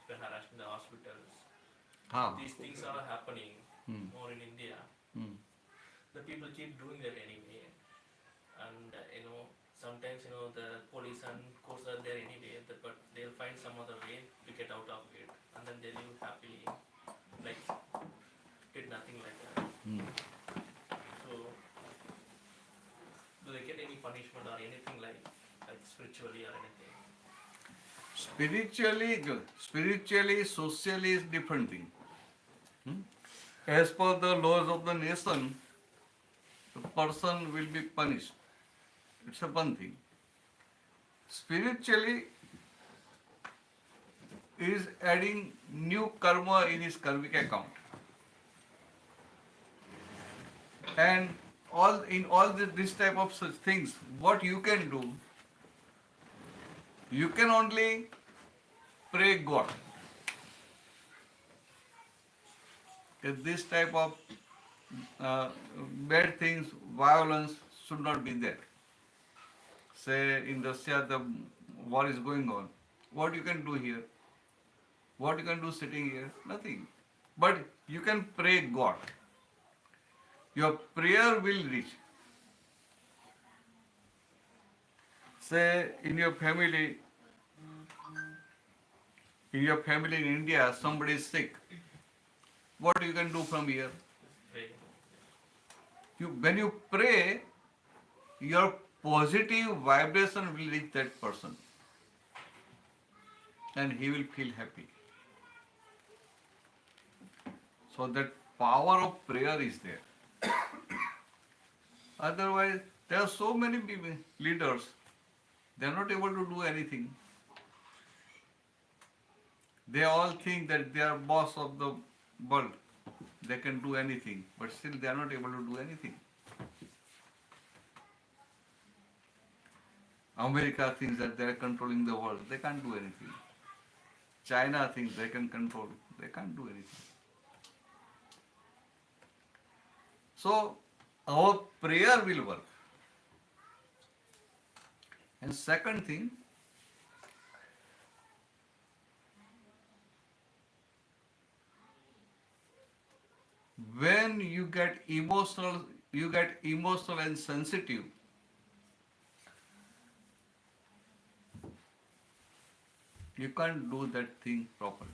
been harassed in the hospitals. These things are happening more in India. The people keep doing that anyway, and sometimes the police and courts are there anyway, but they'll find some other way to get out of it, and then they live happily, like did nothing like that. So, do they get any punishment or anything like spiritually or anything? Spiritually, socially is different thing. As per the laws of the nation, the person will be punished. It's a one thing. Spiritually is adding new karma in his karmic account. And in all this type of such things, what you can do, you can only pray God. That this type of bad things, violence should not be there. Say in Russia the war is going on. What you can do here? What you can do sitting here? Nothing. But you can pray God. Your prayer will reach. Say in your family in India, somebody is sick. What you can do from here? Pray. When you pray, your positive vibration will reach that person, and he will feel happy. So that power of prayer is there. Otherwise, there are so many leaders, they are not able to do anything. They all think that they are boss of the world. They can do anything, but still they are not able to do anything. America thinks that they are controlling the world. They can't do anything. China thinks they can control. They can't do anything. So, our prayer will work. And second thing, when you get emotional and sensitive, you can't do that thing properly.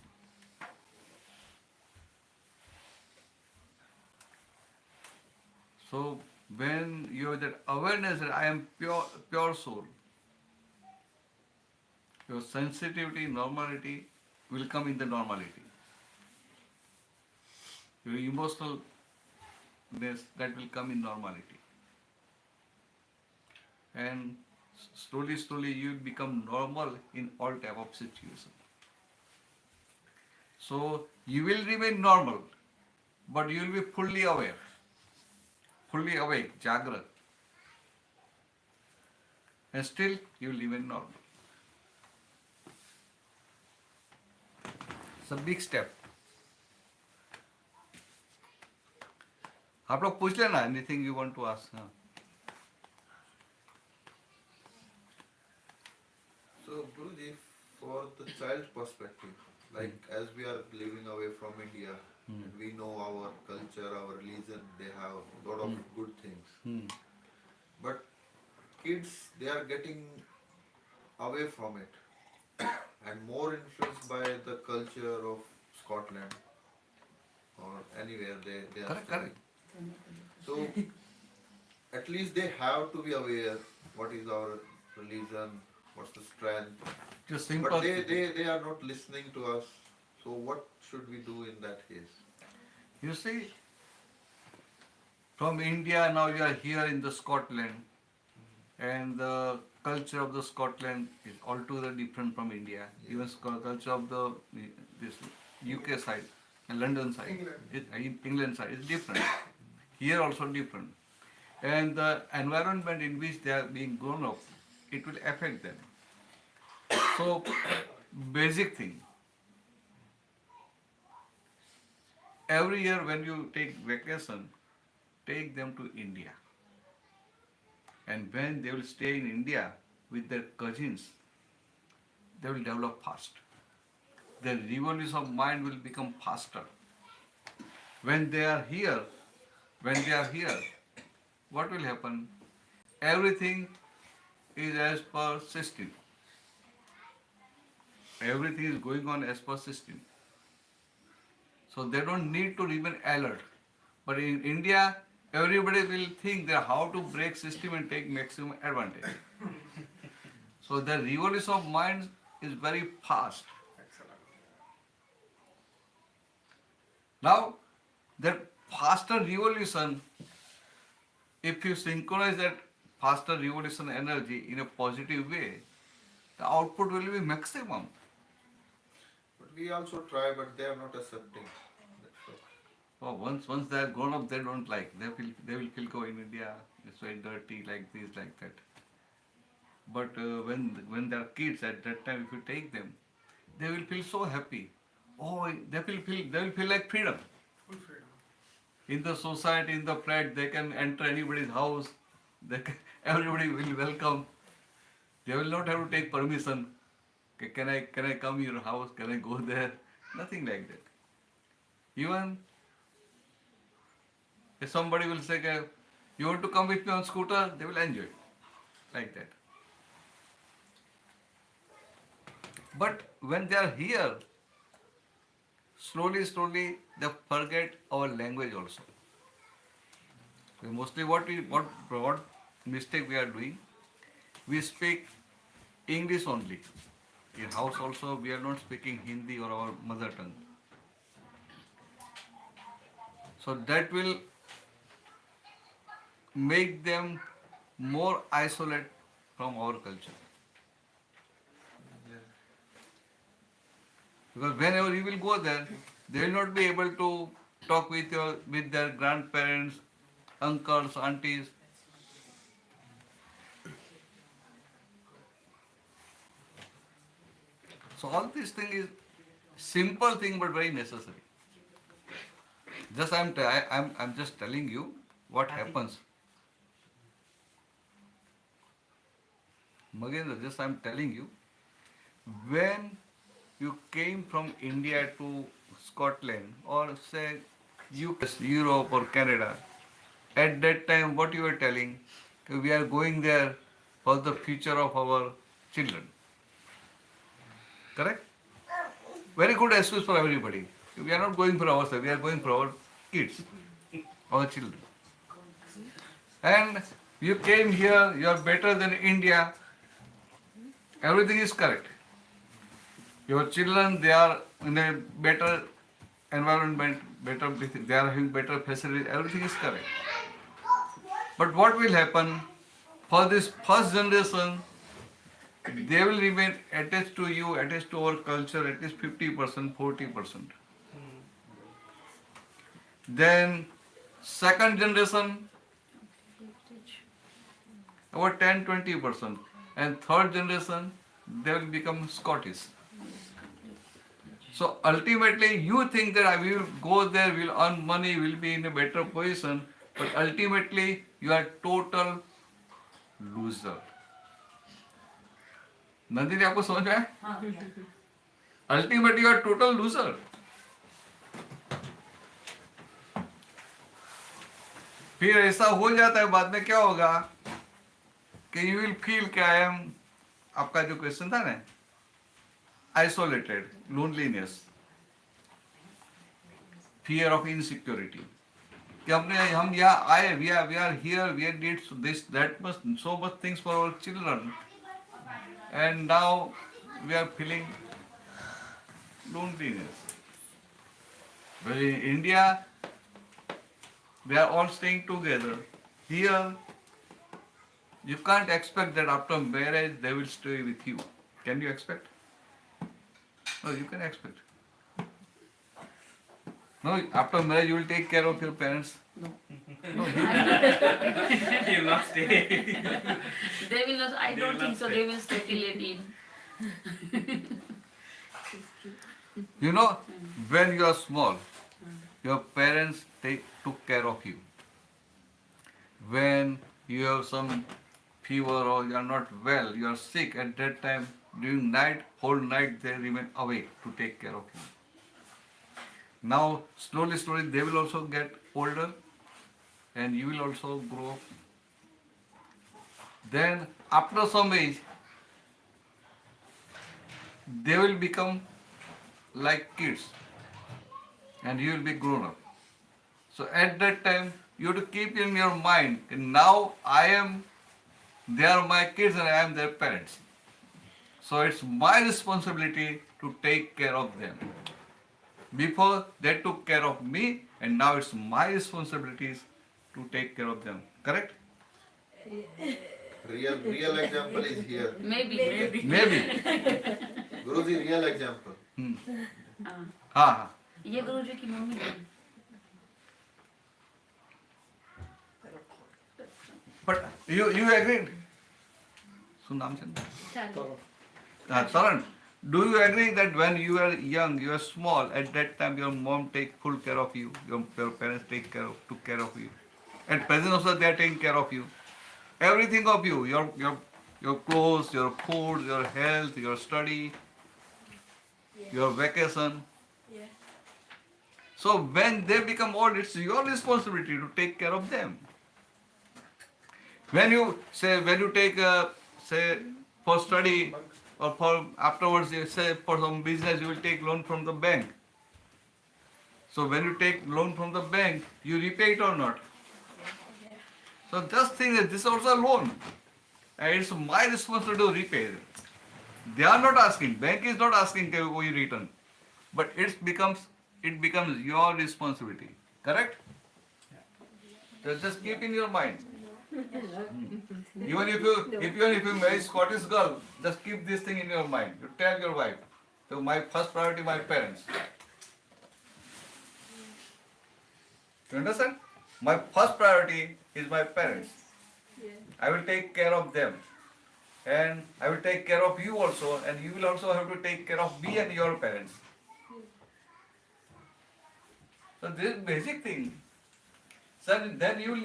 So when you have that awareness that I am pure soul, your sensitivity, normality will come in the normality. Your emotionalness, that will come in normality. And slowly you will become normal in all type of situations. So you will remain normal, but you will be fully aware, fully awake, Jagrat. And still you will remain normal. It's a big step. आप लोग पूछ लेना, anything you want to ask. So, Guruji, for the child's perspective, like as we are living away from India, and we know our culture, our religion, they have a lot of good things. kids, they are getting away from it and more influenced by the culture of Scotland or anywhere they are Correct, studying. correct. So at least they have to be aware what is our religion, what's the strength. Just simple. But they are not listening to us. So what should we do in that case? You see, from India now you are here in the Scotland, and the culture of the Scotland is altogether different from India. Even culture of the this UK side and London side, England side is different. Here also different, and the environment in which they are being grown up, it will affect them. So, basic thing. Every year when you take vacation, take them to India. And when they will stay in India with their cousins, they will develop fast. Their revolution of mind will become faster. When they are here, what will happen? Everything is as per system. Everything is going on as per system. So they don't need to remain alert. But in India, everybody will think that how to break system and take maximum advantage. So the revolution of mind is very fast. Now, that faster revolution, if you synchronize that faster revolution energy in a positive way, the output will be maximum. But we also try, but they are not accepting. Oh, once they are grown up, they don't like. They will feel go in India, it's very dirty, like this, like that. But when they are kids at that time, if you take them, they will feel so happy. Oh, they will feel like freedom. Full freedom. In the society, in the flat, they can enter anybody's house. Everybody will welcome. They will not have to take permission. Can I come to your house? Can I go there? Nothing like that. Even if somebody will say, you want to come with me on scooter, they will enjoy it. Like that. But when they are here, slowly they forget our language also. So mostly what mistake we are doing, we speak English only. In house also we are not speaking Hindi or our mother tongue. So that will make them more isolated from our culture. Because whenever you will go there, they will not be able to talk with their grandparents, uncles, aunties. So all this thing is simple thing but very necessary. Just I'm just telling you what happens. Magendra, just I'm telling you, when you came from India to Scotland or say US, Europe or Canada, at that time what you were telling, we are going there for the future of our children. Correct? Very good excuse for everybody. We are not going for ourselves, we are going for our kids, our children. And you came here, you are better than India, everything is correct. Your children, they are in a better environment, they are having better facilities, everything is correct. But what will happen? For this first generation, they will remain attached to you, attached to our culture, at least 50%, 40%. Then, second generation, about 10-20%. And third generation, they will become Scottish. So ultimately, you think that I will go there, will earn money, will be in a better position, but ultimately, you are total loser. Nandini आपको समझ में आया? Ultimately, you are total loser. फिर ऐसा हो जाता है बाद में क्या होगा? कि you will feel कि I am, आपका जो क्वेश्चन था ना, isolated, loneliness, fear of insecurity. कि हम यहाँ आए, we are here, we need this, that much, so much things for our children, and now we are feeling loneliness. But in India, they are all staying together. Here, you can't expect that after marriage they will stay with you. Can you expect? No, you can expect. No, after marriage you will take care of your parents. No, He will not stay. They will not, I They don't will think not so, stay. they will stay till 18. You know, when you are small, your parents took care of you. When you have some fever or you are not well, you are sick, at that time, during night, whole night they remain awake to take care of you. Now, slowly, they will also get older and you will also grow. Then, after some age, they will become like kids and you will be grown up. So at that time, you have to keep in your mind, now they are my kids and I am their parents. So it's my responsibility to take care of them. Before they took care of me and now it's my responsibilities to take care of them. Correct? Real example is here. Maybe. Guruji, real example. हाँ. ये गुरुजी की mummy है. But you agreed? So नाम से Taran, do you agree that when you are young, you are small, at that time your mom take full care of you, your parents took care of you. At present also they are taking care of you. Everything of you, your clothes, your food, your health, your study, your vacation. So when they become old, it's your responsibility to take care of them. When you take for study or for afterwards, you say for some business, you will take loan from the bank. So when you take loan from the bank, you repay it or not? So just think that this is also a loan. And it's my responsibility to repay it. They are not asking, bank is not asking that you return. But it becomes your responsibility. Correct? So just keep in your mind. Even if you marry Scottish girl, just keep this thing in your mind. You tell your wife, so my first priority, my parents. You understand? My first priority is my parents. I will take care of them. And I will take care of you also, and you will also have to take care of me and your parents. So this is basic thing. So then you will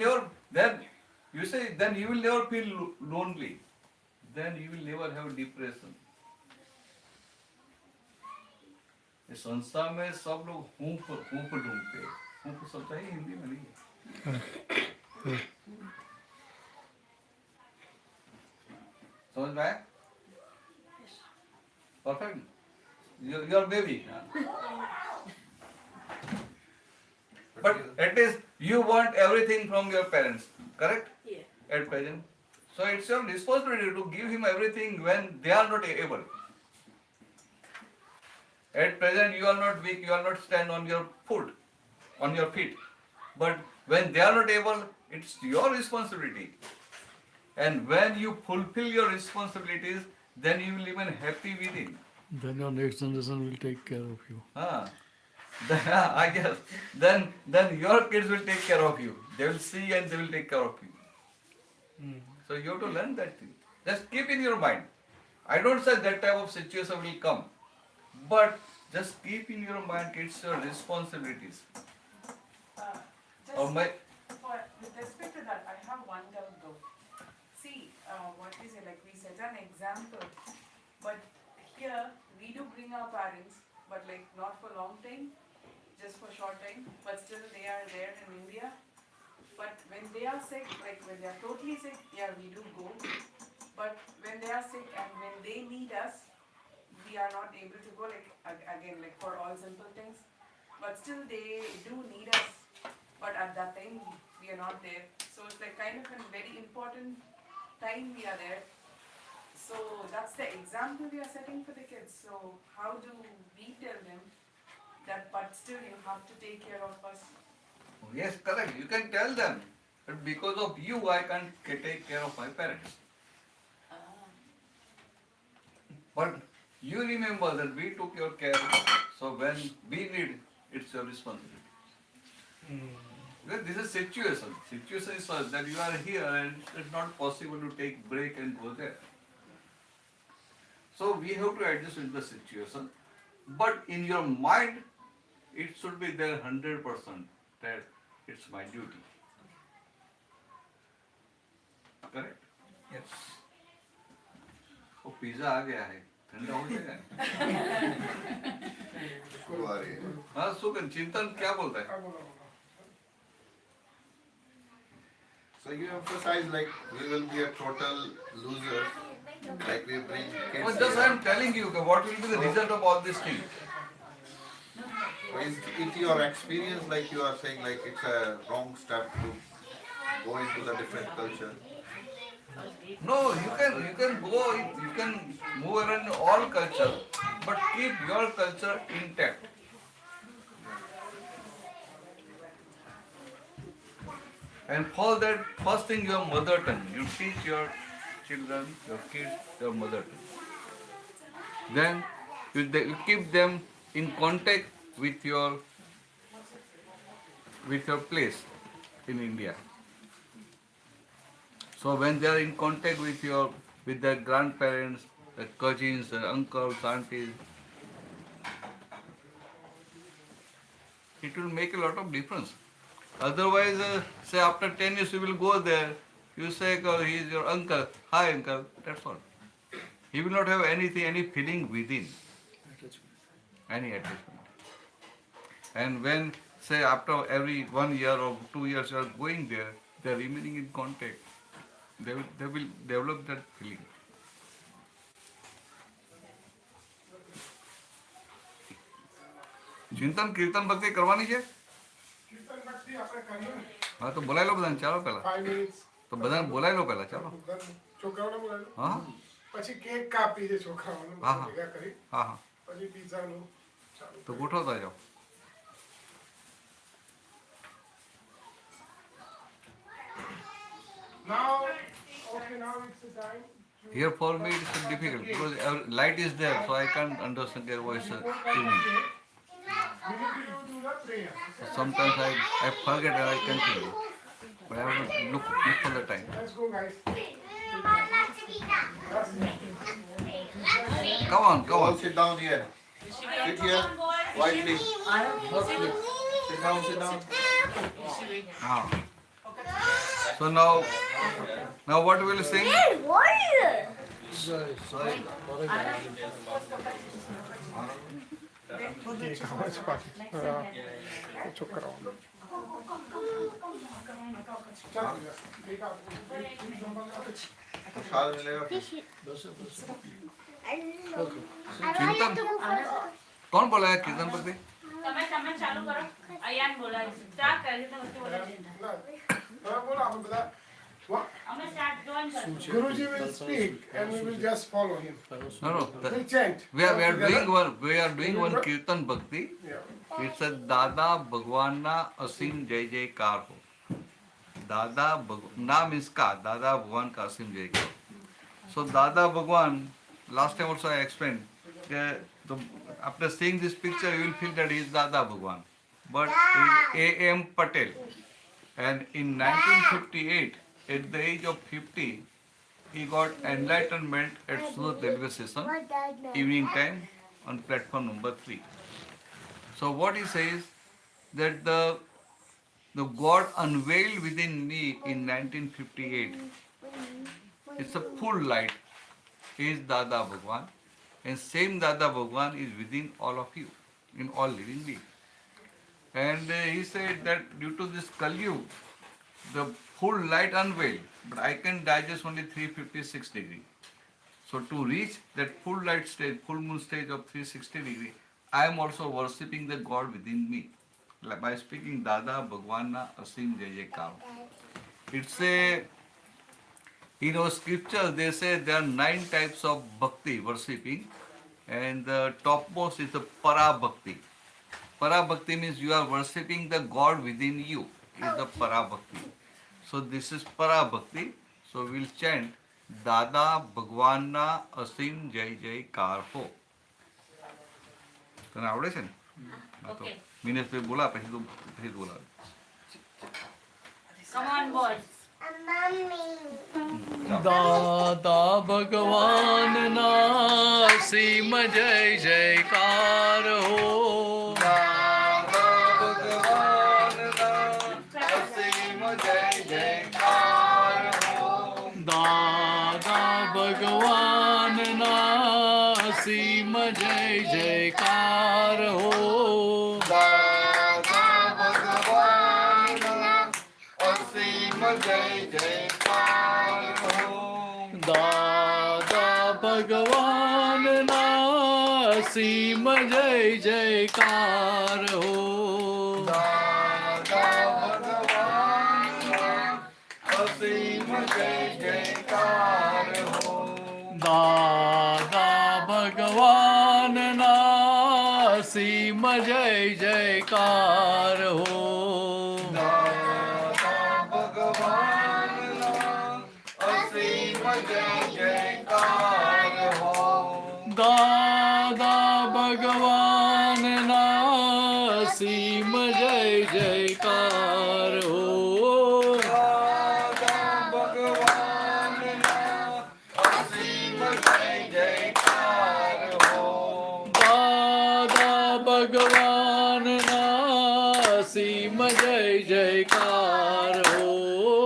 never feel lonely. Then you will never have depression. इस संसार में सब लोग हूँफ ढूंढते हैं. हूँफ शब्द है हिंदी में नहीं है. समझ में आया? Perfect. Your baby. But at least you want everything from your parents, correct? Yeah. At present. So it's your responsibility to give him everything when they are not able. At present you are not weak, you are not stand on your feet. But when they are not able, it's your responsibility. And when you fulfill your responsibilities, then you will remain happy within. Then your next generation will take care of you. I guess. Then your kids will take care of you. They will see and they will take care of you. So you have to learn that thing. Just keep in your mind. I don't say that type of situation will come. But just keep in your mind, it's your responsibilities. With respect to that, I have one doubt though. See, what we say, like we set an example, but here we do bring our parents, but like not for long time, just for short time, but still they are there in India. But when they are sick, like when they are totally sick, yeah, we do go. but when they are sick and when they need us, we are not able to go, like again, like for all simple things, but still they do need us, but at that time we are not there. So it's like kind of a very important time we are there. So that's the example we are setting for the kids. So how do we tell them that, but still you have to take care of us? Yes, correct. You can tell them that because of you I can't take care of my parents. But you remember that we took your care, so when we need, it's your responsibility. Because this is situation. Situation is such that you are here and it's not possible to take break and go there. So we have to adjust with the situation. But in your mind, it should be there 100% that it's my duty. Correct? Yes. वो pizza आ गया है, ठंडा हो जाएगा। हाँ सुकन चिंतन क्या बोलता है? So you emphasize like we will be a total loser, like we bring kids. Well, just I am telling you what will be the result of all these things. So is it your experience, like you are saying, like it's a wrong step to go into the different culture? No, you can go, you can move around all culture, but keep your culture intact. And for that, first thing your mother tongue. You teach your children, your kids, your mother tongue. Then you keep them in contact with your place in India. So when they are in contact with their grandparents, their cousins, their uncles, aunties, it will make a lot of difference. Otherwise, say after 10 years you will go there, you say he is your uncle, hi uncle, that's all. He will not have any feeling within, any attachment. And when, say after every 1 year or 2 years you are going there, they are remaining in contact. They will develop that feeling. चिंतन कीर्तन भक्ति करवानी है? कीर्तन भक्ति આપણે કરીએ ને. हाँ तो बुला लो बधाने चालो पहला. 5 minutes. तो बधाने बुला लो पहला चालो. છોકરાઓને બોલાવો. हाँ. પછી કેક કાપી દે છોકરાઓને ભેગા કરી. हाँ हाँ. પછી પિઝાનું ચાલુ. तो गोठवता जाओ. Now, okay, now it's the time. Here for me it's difficult because light is there, so I can't understand their voice tuning. Sometimes I forget and I continue, but I have to look for the time. Let's go, guys. Come on. All sit down here. Sit here quietly. Sit down. Ah. So now what will you sing? છોકરાઓ प्रसाद मिलेगा फिर। चिंतन कौन बोला है कीर्तन भक्ति? તમે ચાલુ કરો. અયાન બોલાય. સ્ટાર્ટ કરી દો વસ્તુ બોલે. બોલો આપણે બધા અમે સ્ટાર્ટ જોઈન કરશું. Guruji will speak and we will just follow him. No. We'll chant. We are doing one kirtan bhakti. Yeah. It's a Dada Bhagwan असीम जय जयकार हो. Dada Bhagwan नाम इसका Dada Bhagwan का असीम जयकार. So Dada Bhagwan, last time also I explained that after seeing this picture you will feel that he is Dada Bhagwan, but he is A.M. Patel, and in 1958 at the age of 50 he got enlightenment at Surat railway station evening time on platform number 3. So what he says that the God unveiled within me in 1958. It's a full light. He is Dada Bhagwan, and same Dada Bhagwan is within all of you, in all living beings. And he said that due to this Kali Yuga, the full light unveiled, but I can digest only 356 degree. So to reach that full light stage, full moon stage of 360 degree, I am also worshipping the God within me. Like by speaking Dada Bhagwan Asim Jai Jaikar. It's a, scripture, they say there are 9 types of bhakti, worshipping, and the topmost is the para bhakti. Para bhakti means you are worshipping the God within you, is the para bhakti. So this is para bhakti. So we'll chant Dada Bhagwan Asim Jai Jaikar Ho. તને આવડે છે ને? Okay. મિનેશભાઈ બોલા પછી તું બોલા. Come on, boys. દાદા ભગવાન ના અસીમ જય જયકાર હો. દાદા ભગવાન ના અસીમ જય જયકાર હો. દાદા ભગવાન ના અસીમ જય જયકાર હો. દાદા ભગવાન ના અસીમ જય જયકાર હો. દાદા ભગવાન ના અસીમ જય જયકાર હો. દાદા ભગવાન ના અસીમ જય જયકાર હો. દાદા ભગવાન ના અસીમ જય જયકાર હો. દાદા ભગવાન ના અસીમ જય જયકાર હો. દાદા ભગવાન ના અસીમ જય જયકાર હો. દાદા ભગવાન ના અસીમ જય જયકાર હો. દાદા ભગવાન ના અસીમ જય જયકાર હો.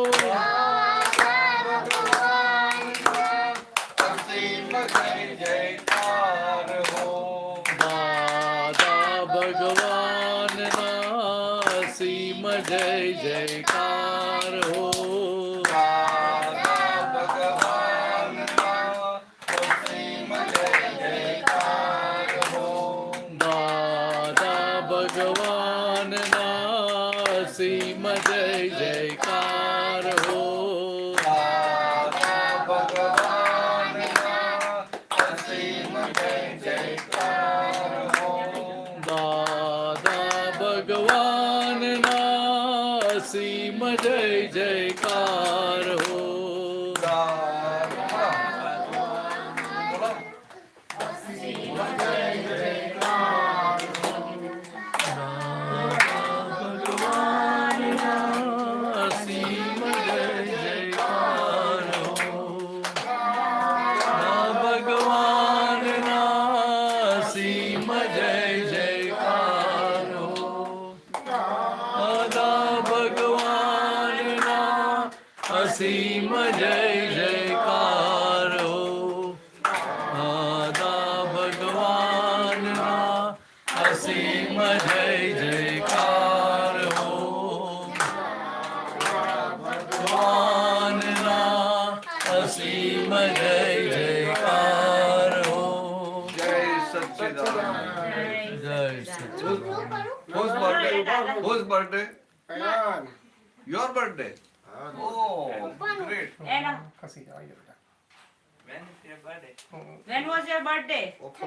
દાદા ભગવાન ના અસીમ જય જયકાર હો. દાદા ભગવાન ના અસીમ જય જયકાર હો. દાદા ભગવાન ના અસીમ જય જયકાર હો. દાદા ભગવાન ના અસીમ જય જયકાર હો. દાદા ભગવાન ના અસીમ જય જયકાર હો. ભગવાન ના અસીમ જય જયકાર હો. ભગવાન ના અસીમ જય જયકાર હો. દાદા ભગવાન ના અસીમ જય જયકાર હો. દાદા ભગવાન ના અસીમ જય જયકાર હો. ભગવાન ના અસીમ જય જયકાર હો. જય સચ્ચિદાનંદ. જય સચ્ચિદાનંદ. Whose birthday? Whose birthday? Ayan. Your birthday? Oh, great. Anna, Kasi ayaw na. When is your birthday? when was your birthday? Opo.